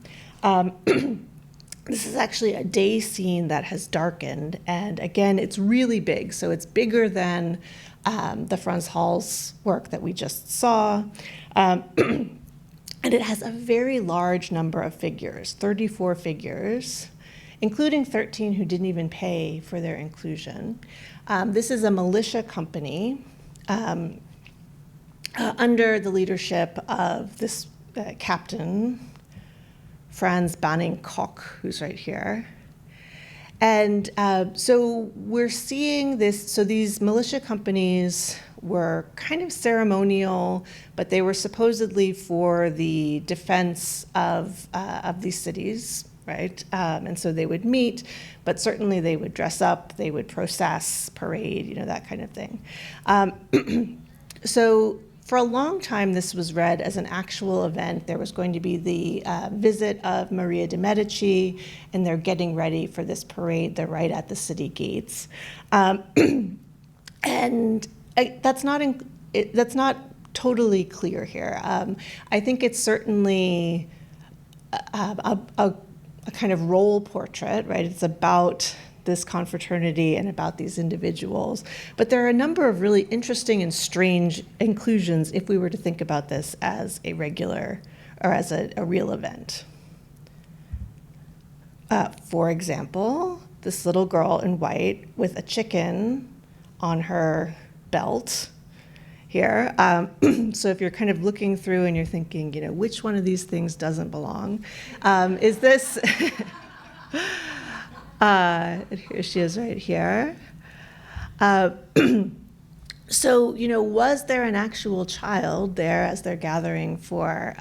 This is actually a day scene that has darkened, and again, it's really big, so it's bigger than the Frans Hals work that we just saw. And it has a very large number of figures, 34 figures, including 13 who didn't even pay for their inclusion. This is a militia company under the leadership of this captain, Frans Banning Koch, who's right here. And so we're seeing this, so these militia companies were kind of ceremonial, but they were supposedly for the defense of these cities, right? And so they would meet, but certainly they would dress up, they would process, parade, that kind of thing. So for a long time, this was read as an actual event. There was going to be the visit of Maria de' Medici, and they're getting ready for this parade. They're right at the city gates. And that's not totally clear here. I think it's certainly a kind of role portrait, right? It's about this confraternity and about these individuals. But there are a number of really interesting and strange inclusions if we were to think about this as a regular or as a real event. For example, this little girl in white with a chicken on her belt here. So if you're kind of looking through and you're thinking, which one of these things doesn't belong, is this... Here she is right here. So, was there an actual child there as they're gathering for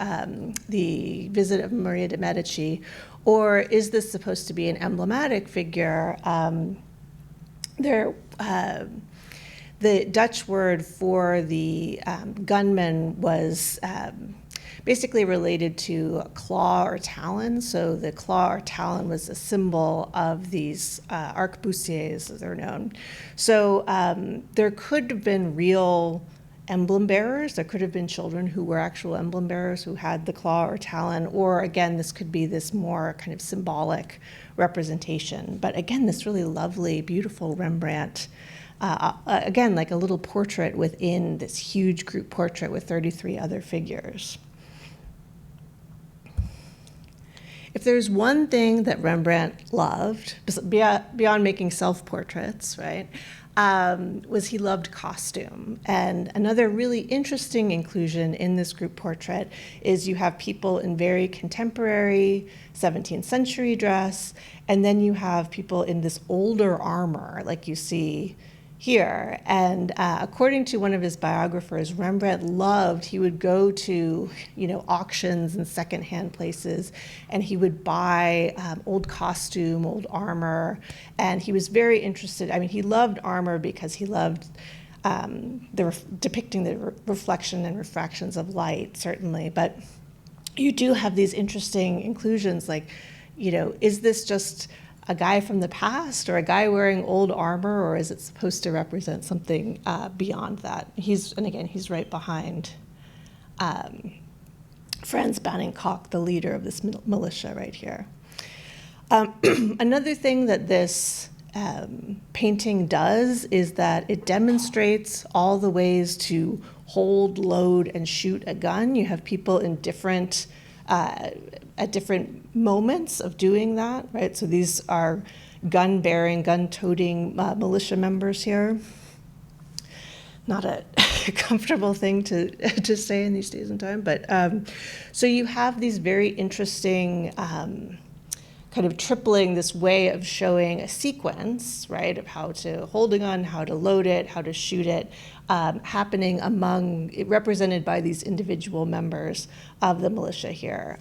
the visit of Maria de' Medici, or is this supposed to be an emblematic figure? The Dutch word for the gunman was basically related to claw or talon. So the claw or talon was a symbol of these arquebusiers, as they're known. So there could have been real emblem bearers. There could have been children who were actual emblem bearers who had the claw or talon, or again, this could be this more kind of symbolic representation. But again, this really lovely, beautiful Rembrandt, again, like a little portrait within this huge group portrait with 33 other figures. If there's one thing that Rembrandt loved, beyond making self-portraits, right, was he loved costume. And another really interesting inclusion in this group portrait is you have people in very contemporary 17th century dress, and then you have people in this older armor, like you see here. And according to one of his biographers, Rembrandt he would go to, auctions and secondhand places, and he would buy old costume, old armor, and he was very interested. I mean, he loved armor because he loved depicting the reflection and refractions of light, certainly. But you do have these interesting inclusions, like, is this just a guy from the past or a guy wearing old armor, or is it supposed to represent something beyond that? He's right behind Franz Banning-Koch, the leader of this militia right here. Another thing that this painting does is that it demonstrates all the ways to hold, load, and shoot a gun. You have people in at different moments of doing that, right? So these are gun-bearing, gun-toting militia members here. Not a comfortable thing to say in these days and time, but so you have these very interesting kind of tripling this way of showing a sequence, right, of how to hold a gun, how to load it, how to shoot it, happening represented by these individual members of the militia here.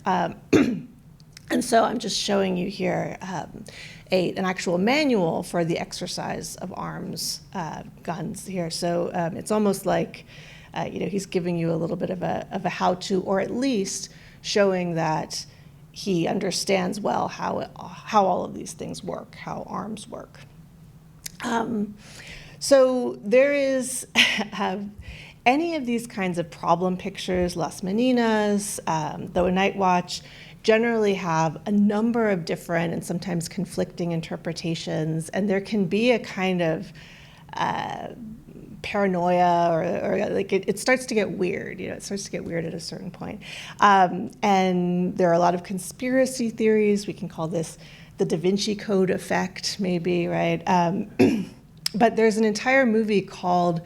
And so I'm just showing you here an actual manual for the exercise of arms, guns here. So it's almost like, he's giving you a little bit of a how-to, or at least showing that he understands well how all of these things work, how arms work. So there is any of these kinds of problem pictures, Las Meninas, though a Night Watch, generally have a number of different and sometimes conflicting interpretations, and there can be a kind of paranoia, or like it starts to get weird. It starts to get weird at a certain point. And there are a lot of conspiracy theories. We can call this the Da Vinci Code effect, maybe, right? But there's an entire movie called,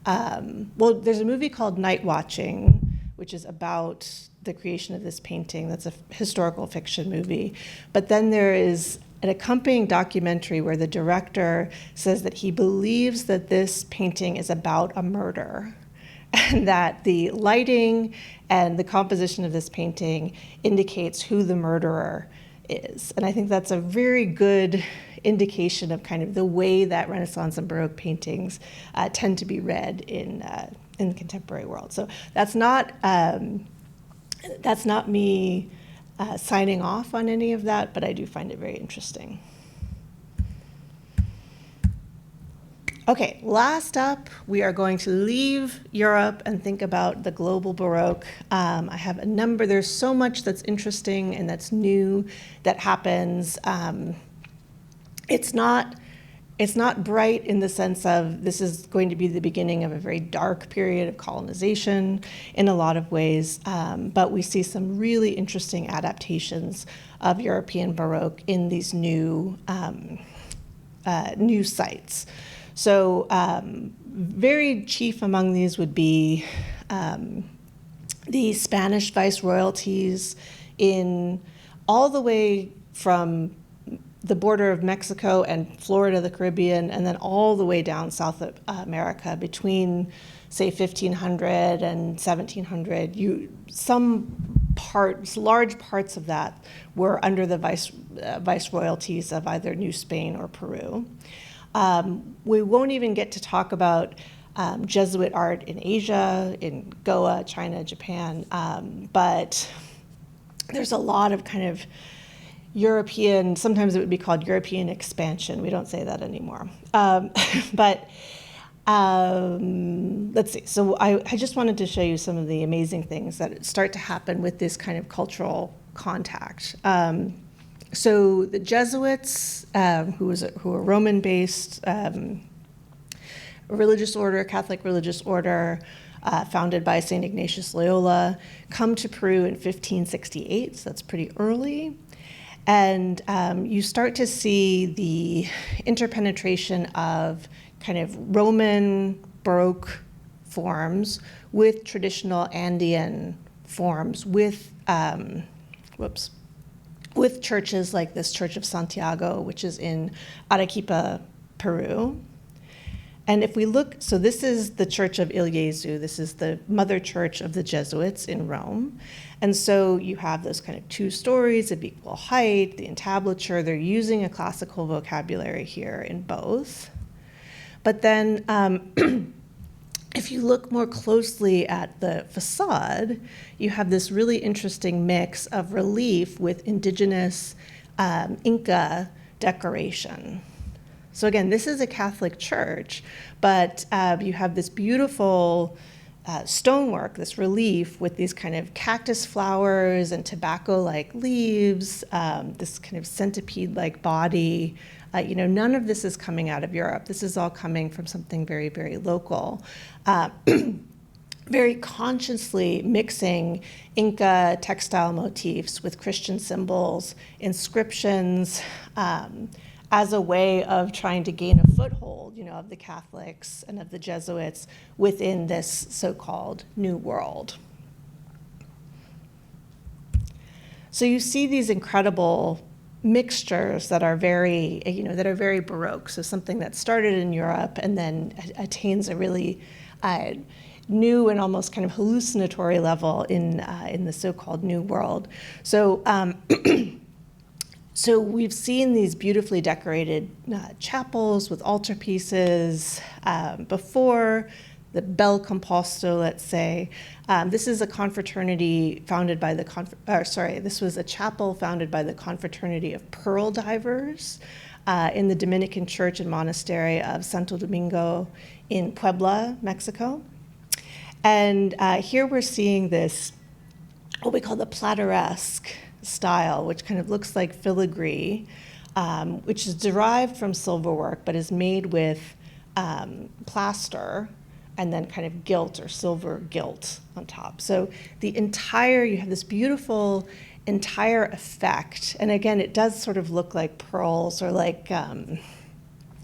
there's a movie called Night Watching, which is about the creation of this painting. That's a historical fiction movie. But then there is an accompanying documentary where the director says that he believes that this painting is about a murder, and that the lighting and the composition of this painting indicates who the murderer is. And I think that's a very good indication of kind of the way that Renaissance and Baroque paintings tend to be read in the contemporary world. So that's not me signing off on any of that, but I do find it very interesting. Okay, last up, we are going to leave Europe and think about the global Baroque. I have a number, there's so much that's interesting and that's new that happens. It's not bright in the sense of this is going to be the beginning of a very dark period of colonization in a lot of ways, but we see some really interesting adaptations of European Baroque in these new sites. So very chief among these would be the Spanish viceroyalties in all the way from the border of Mexico and Florida, the Caribbean, and then all the way down South America between, say, 1500 and 1700. Large parts of that were under the viceroyalties of either New Spain or Peru. We won't even get to talk about Jesuit art in Asia, in Goa, China, Japan, but there's a lot of kind of European, sometimes it would be called European expansion. We don't say that anymore. But Let's see. So I just wanted to show you some of the amazing things that start to happen with this kind of cultural contact. So the Jesuits, who were Roman-based, religious order, Catholic religious order, founded by St. Ignatius Loyola, come to Peru in 1568, so that's pretty early. And you start to see the interpenetration of kind of Roman Baroque forms with traditional Andean forms, with churches like this Church of Santiago, which is in Arequipa, Peru. And if we look, so this is the Church of Il Jesu. This is the mother church of the Jesuits in Rome. And so you have those kind of 2 stories of equal height, the entablature. They're using a classical vocabulary here in both. But then if you look more closely at the facade, you have this really interesting mix of relief with indigenous Inca decoration. So again, this is a Catholic church, but you have this beautiful stonework, this relief with these kind of cactus flowers and tobacco-like leaves, this kind of centipede-like body. None of this is coming out of Europe. This is all coming from something very, very local. Very consciously mixing Inca textile motifs with Christian symbols, inscriptions, as a way of trying to gain a foothold, of the Catholics and of the Jesuits within this so-called New World. So you see these incredible mixtures that are very, very Baroque. So something that started in Europe and then attains a really new and almost kind of hallucinatory level in the so-called New World. So. So we've seen these beautifully decorated chapels with altarpieces before, the Bel Composto, let's say. This is a confraternity founded by this was a chapel founded by the Confraternity of Pearl Divers in the Dominican Church and Monastery of Santo Domingo in Puebla, Mexico. And here we're seeing this, what we call the plateresque style, which kind of looks like filigree, which is derived from silverwork, but is made with plaster and then kind of gilt or silver gilt on top. So you have this beautiful entire effect. And again, it does sort of look like pearls or like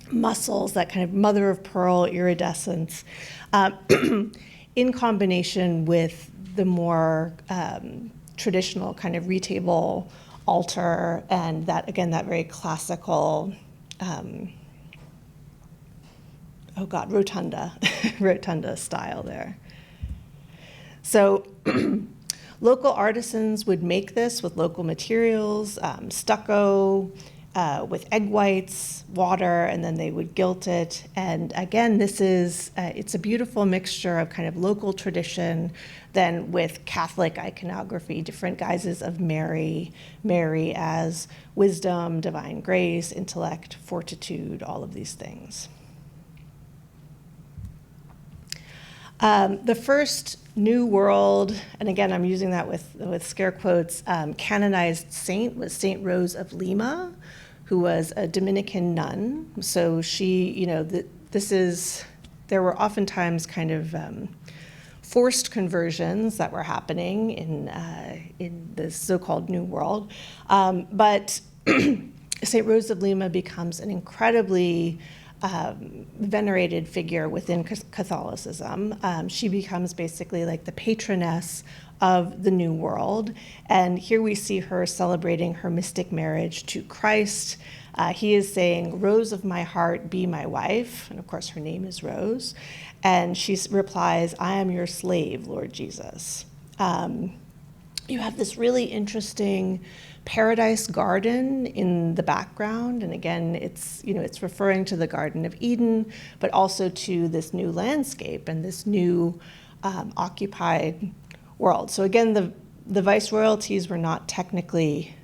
mussels, that kind of mother of pearl iridescence, in combination with the more traditional kind of retable altar and that very classical, rotunda, rotunda style there. So local artisans would make this with local materials, stucco, with egg whites, water, and then they would gilt it. And again, it's a beautiful mixture of kind of local tradition then with Catholic iconography, different guises of Mary as wisdom, divine grace, intellect, fortitude, all of these things. The first New World, and again, I'm using that with scare quotes, canonized saint was Saint Rose of Lima, who was a Dominican nun. So she, there were oftentimes kind of forced conversions that were happening in the so-called New World. But Saint Rose of Lima becomes an incredibly venerated figure within Catholicism. She becomes basically like the patroness of the New World. And here we see her celebrating her mystic marriage to Christ. He is saying, "Rose of my heart, be my wife." And of course, her name is Rose. And she replies, "I am your slave, Lord Jesus." You have this really interesting paradise garden in the background. And again, it's referring to the Garden of Eden, but also to this new landscape and this new occupied world. So again, the viceroyalties were not technically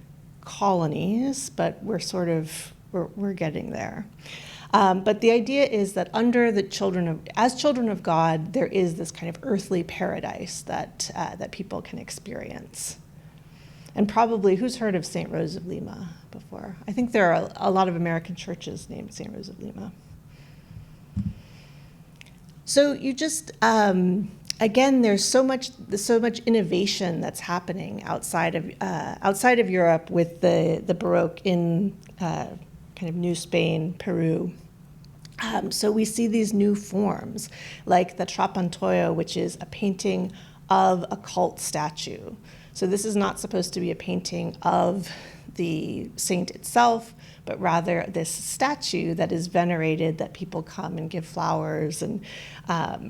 colonies, but we're getting there. But the idea is that as children of God, there is this kind of earthly paradise that people can experience. And probably, who's heard of St. Rose of Lima before? I think there are a lot of American churches named St. Rose of Lima. So you just, again, there's so much innovation that's happening outside of Europe with the Baroque in kind of New Spain, Peru. So we see these new forms, like the trapantoyo, which is a painting of a cult statue. So this is not supposed to be a painting of the saint itself, but rather this statue that is venerated, that people come and give flowers and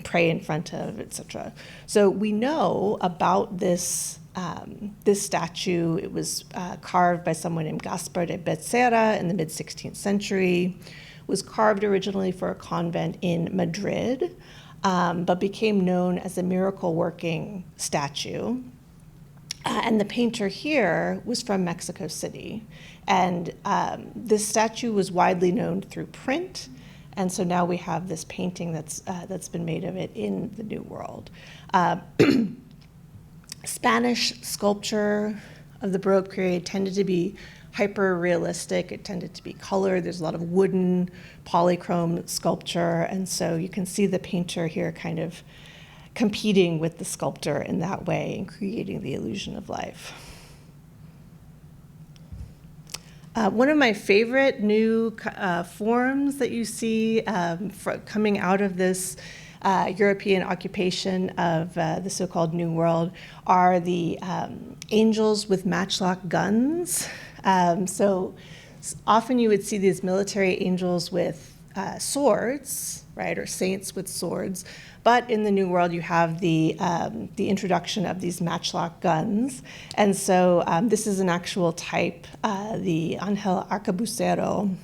pray in front of, etc. So we know about this statue. It was carved by someone named Gaspar de Becerra in the mid-16th century. It was carved originally for a convent in Madrid, but became known as a miracle-working statue. And the painter here was from Mexico City. And this statue was widely known through print. And so now we have this painting that's been made of it in the New World. Spanish sculpture of the Baroque period tended to be hyper-realistic. It tended to be colored. There's a lot of wooden polychrome sculpture. And so you can see the painter here kind of competing with the sculptor in that way and creating the illusion of life. One of my favorite new forms that you see coming out of this European occupation of the so-called New World are the angels with matchlock guns. So often you would see these military angels with swords, right, or saints with swords. But in the New World, you have the introduction of these matchlock guns. And so this is an actual type, the Ángel Arcabucero.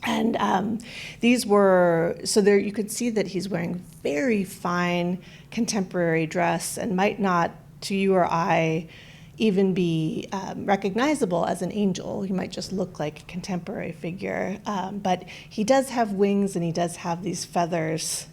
And these were, so there you could see that he's wearing very fine contemporary dress and might not, to you or I, even be recognizable as an angel. He might just look like a contemporary figure. But he does have wings and he does have these feathers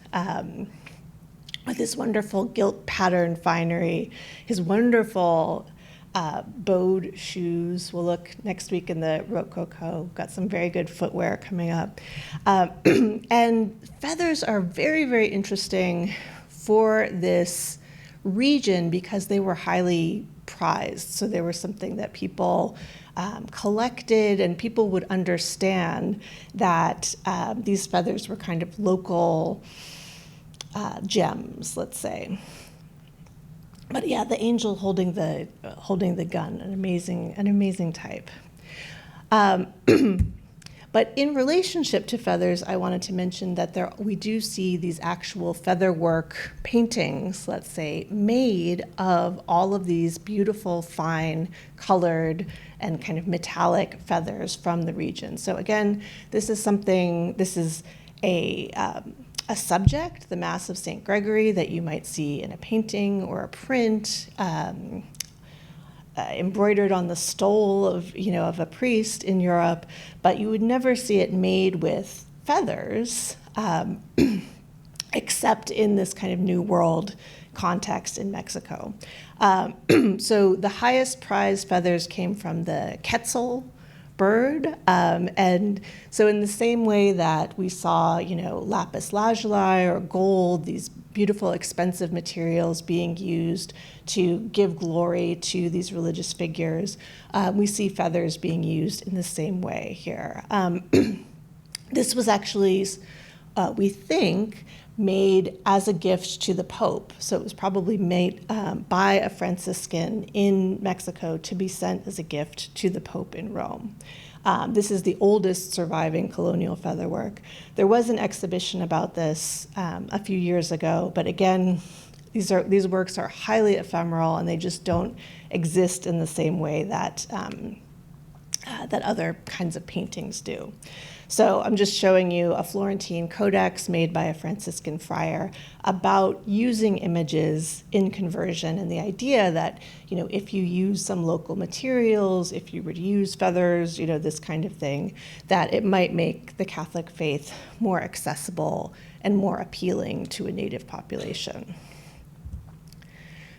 with this wonderful gilt pattern finery, his wonderful bowed shoes. We'll look next week in the Rococo. Got some very good footwear coming up. And feathers are very, very interesting for this region because they were highly prized. So they were something that people collected, and people would understand that these feathers were kind of local gems, let's say. But yeah, the angel holding the gun, an amazing type. But in relationship to feathers, I wanted to mention that we do see these actual featherwork paintings, let's say, made of all of these beautiful, fine, colored, and kind of metallic feathers from the region. So again, this is a subject, the Mass of St. Gregory, that you might see in a painting or a print, embroidered on the stole of a priest in Europe, but you would never see it made with feathers, except in this kind of New World context in Mexico. So the highest prized feathers came from the quetzal bird, and so in the same way that we saw, lapis lazuli or gold, these beautiful, expensive materials being used to give glory to these religious figures, we see feathers being used in the same way here. This was actually, we think, made as a gift to the Pope. So it was probably made by a Franciscan in Mexico to be sent as a gift to the Pope in Rome. This is the oldest surviving colonial featherwork. There was an exhibition about this a few years ago, but again, these works are highly ephemeral and they just don't exist in the same way that that other kinds of paintings do. So I'm just showing you a Florentine codex made by a Franciscan friar about using images in conversion, and the idea that, if you use some local materials, if you were to use feathers, this kind of thing, that it might make the Catholic faith more accessible and more appealing to a native population.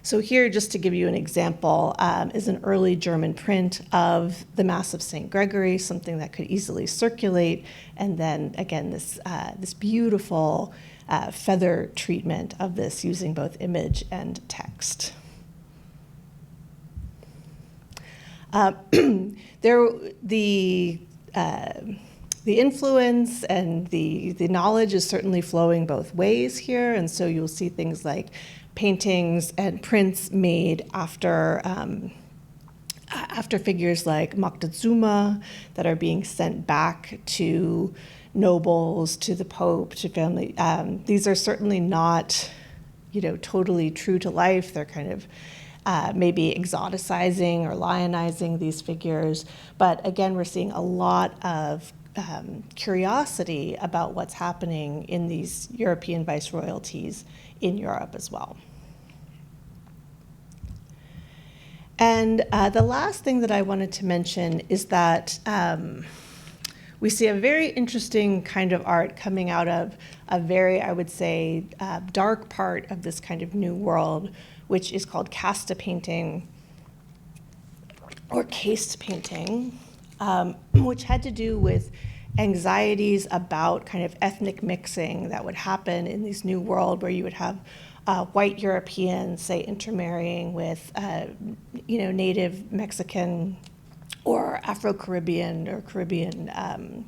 So here, just to give you an example, is an early German print of the Mass of St. Gregory, something that could easily circulate, and then again, this beautiful feather treatment of this using both image and text. The influence and the knowledge is certainly flowing both ways here, and so you'll see things like paintings and prints made after figures like Moctezuma that are being sent back to nobles, to the Pope, to family. These are certainly not, totally true to life. They're kind of maybe exoticizing or lionizing these figures. But again, we're seeing a lot of curiosity about what's happening in these European viceroyalties in Europe as well. And the last thing that I wanted to mention is that we see a very interesting kind of art coming out of a very, I would say, dark part of this kind of new world, which is called casta painting or caste painting, which had to do with anxieties about kind of ethnic mixing that would happen in this new world where you would have white Europeans, say, intermarrying with, native Mexican or Afro-Caribbean or Caribbean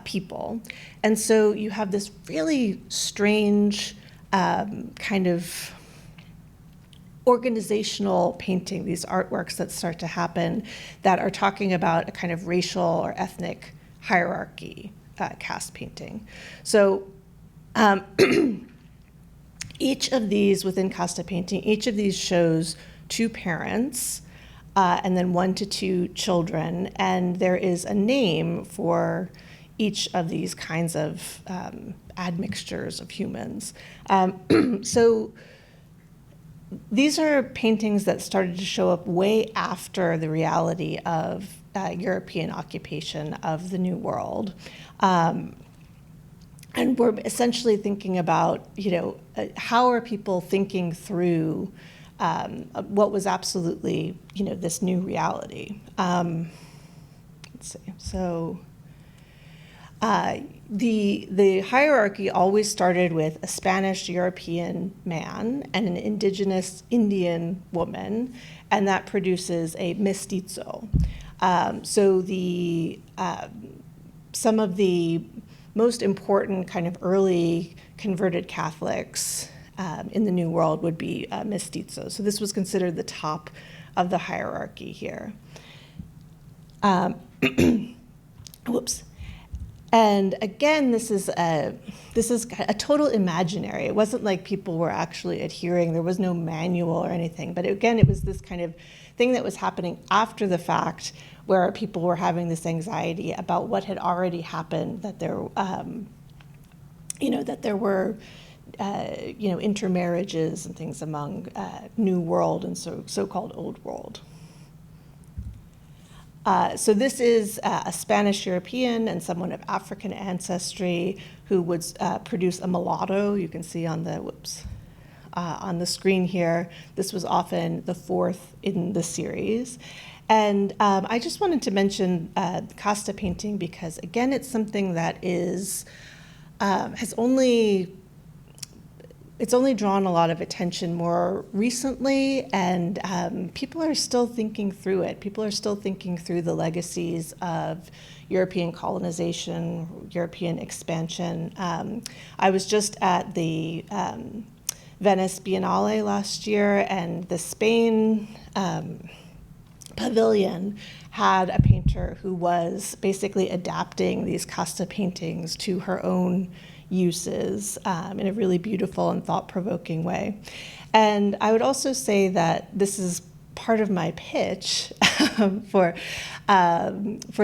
people. And so you have this really strange kind of organizational painting, these artworks that start to happen that are talking about a kind of racial or ethnic hierarchy, caste painting. So each of these within casta painting, each of these shows two parents and then 1 to 2 children, and there is a name for each of these kinds of admixtures of humans. So these are paintings that started to show up way after the reality of European occupation of the New World. And we're essentially thinking about, how are people thinking through what was absolutely, this new reality. Let's see. So the hierarchy always started with a Spanish European man and an indigenous Indian woman, and that produces a mestizo. So some of the most important kind of early converted Catholics in the New World would be mestizos. So this was considered the top of the hierarchy here. Whoops. And again, this is a total imaginary. It wasn't like people were actually adhering. There was no manual or anything. But again, it was this kind of thing that was happening after the fact, where people were having this anxiety about what had already happened, that there, were, intermarriages and things among New World and so-called Old World. So this is a Spanish European and someone of African ancestry who would produce a mulatto. You can see on the screen here. This was often the 4th in the series. And I just wanted to mention casta painting because, again, it's something that it's only drawn a lot of attention more recently, and people are still thinking through it. People are still thinking through the legacies of European colonization, European expansion. I was just at the Venice Biennale last year, and the Spain pavilion had a painter who was basically adapting these casta paintings to her own uses in a really beautiful and thought-provoking way. And I would also say that this is part of my pitch for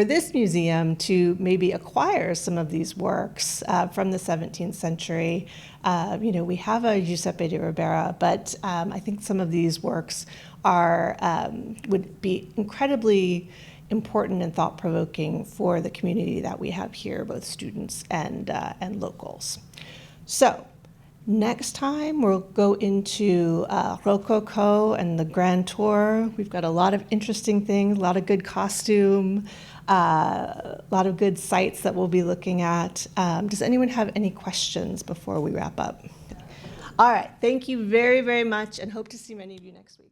this museum to maybe acquire some of these works from the 17th century. We have a Giuseppe di Ribera, but I think some of these works would be incredibly important and thought-provoking for the community that we have here, both students and locals. So next time we'll go into Rococo and the Grand Tour. We've got a lot of interesting things, a lot of good costume, a lot of good sites that we'll be looking at. Does anyone have any questions before we wrap up? All right, thank you very, very much, and hope to see many of you next week.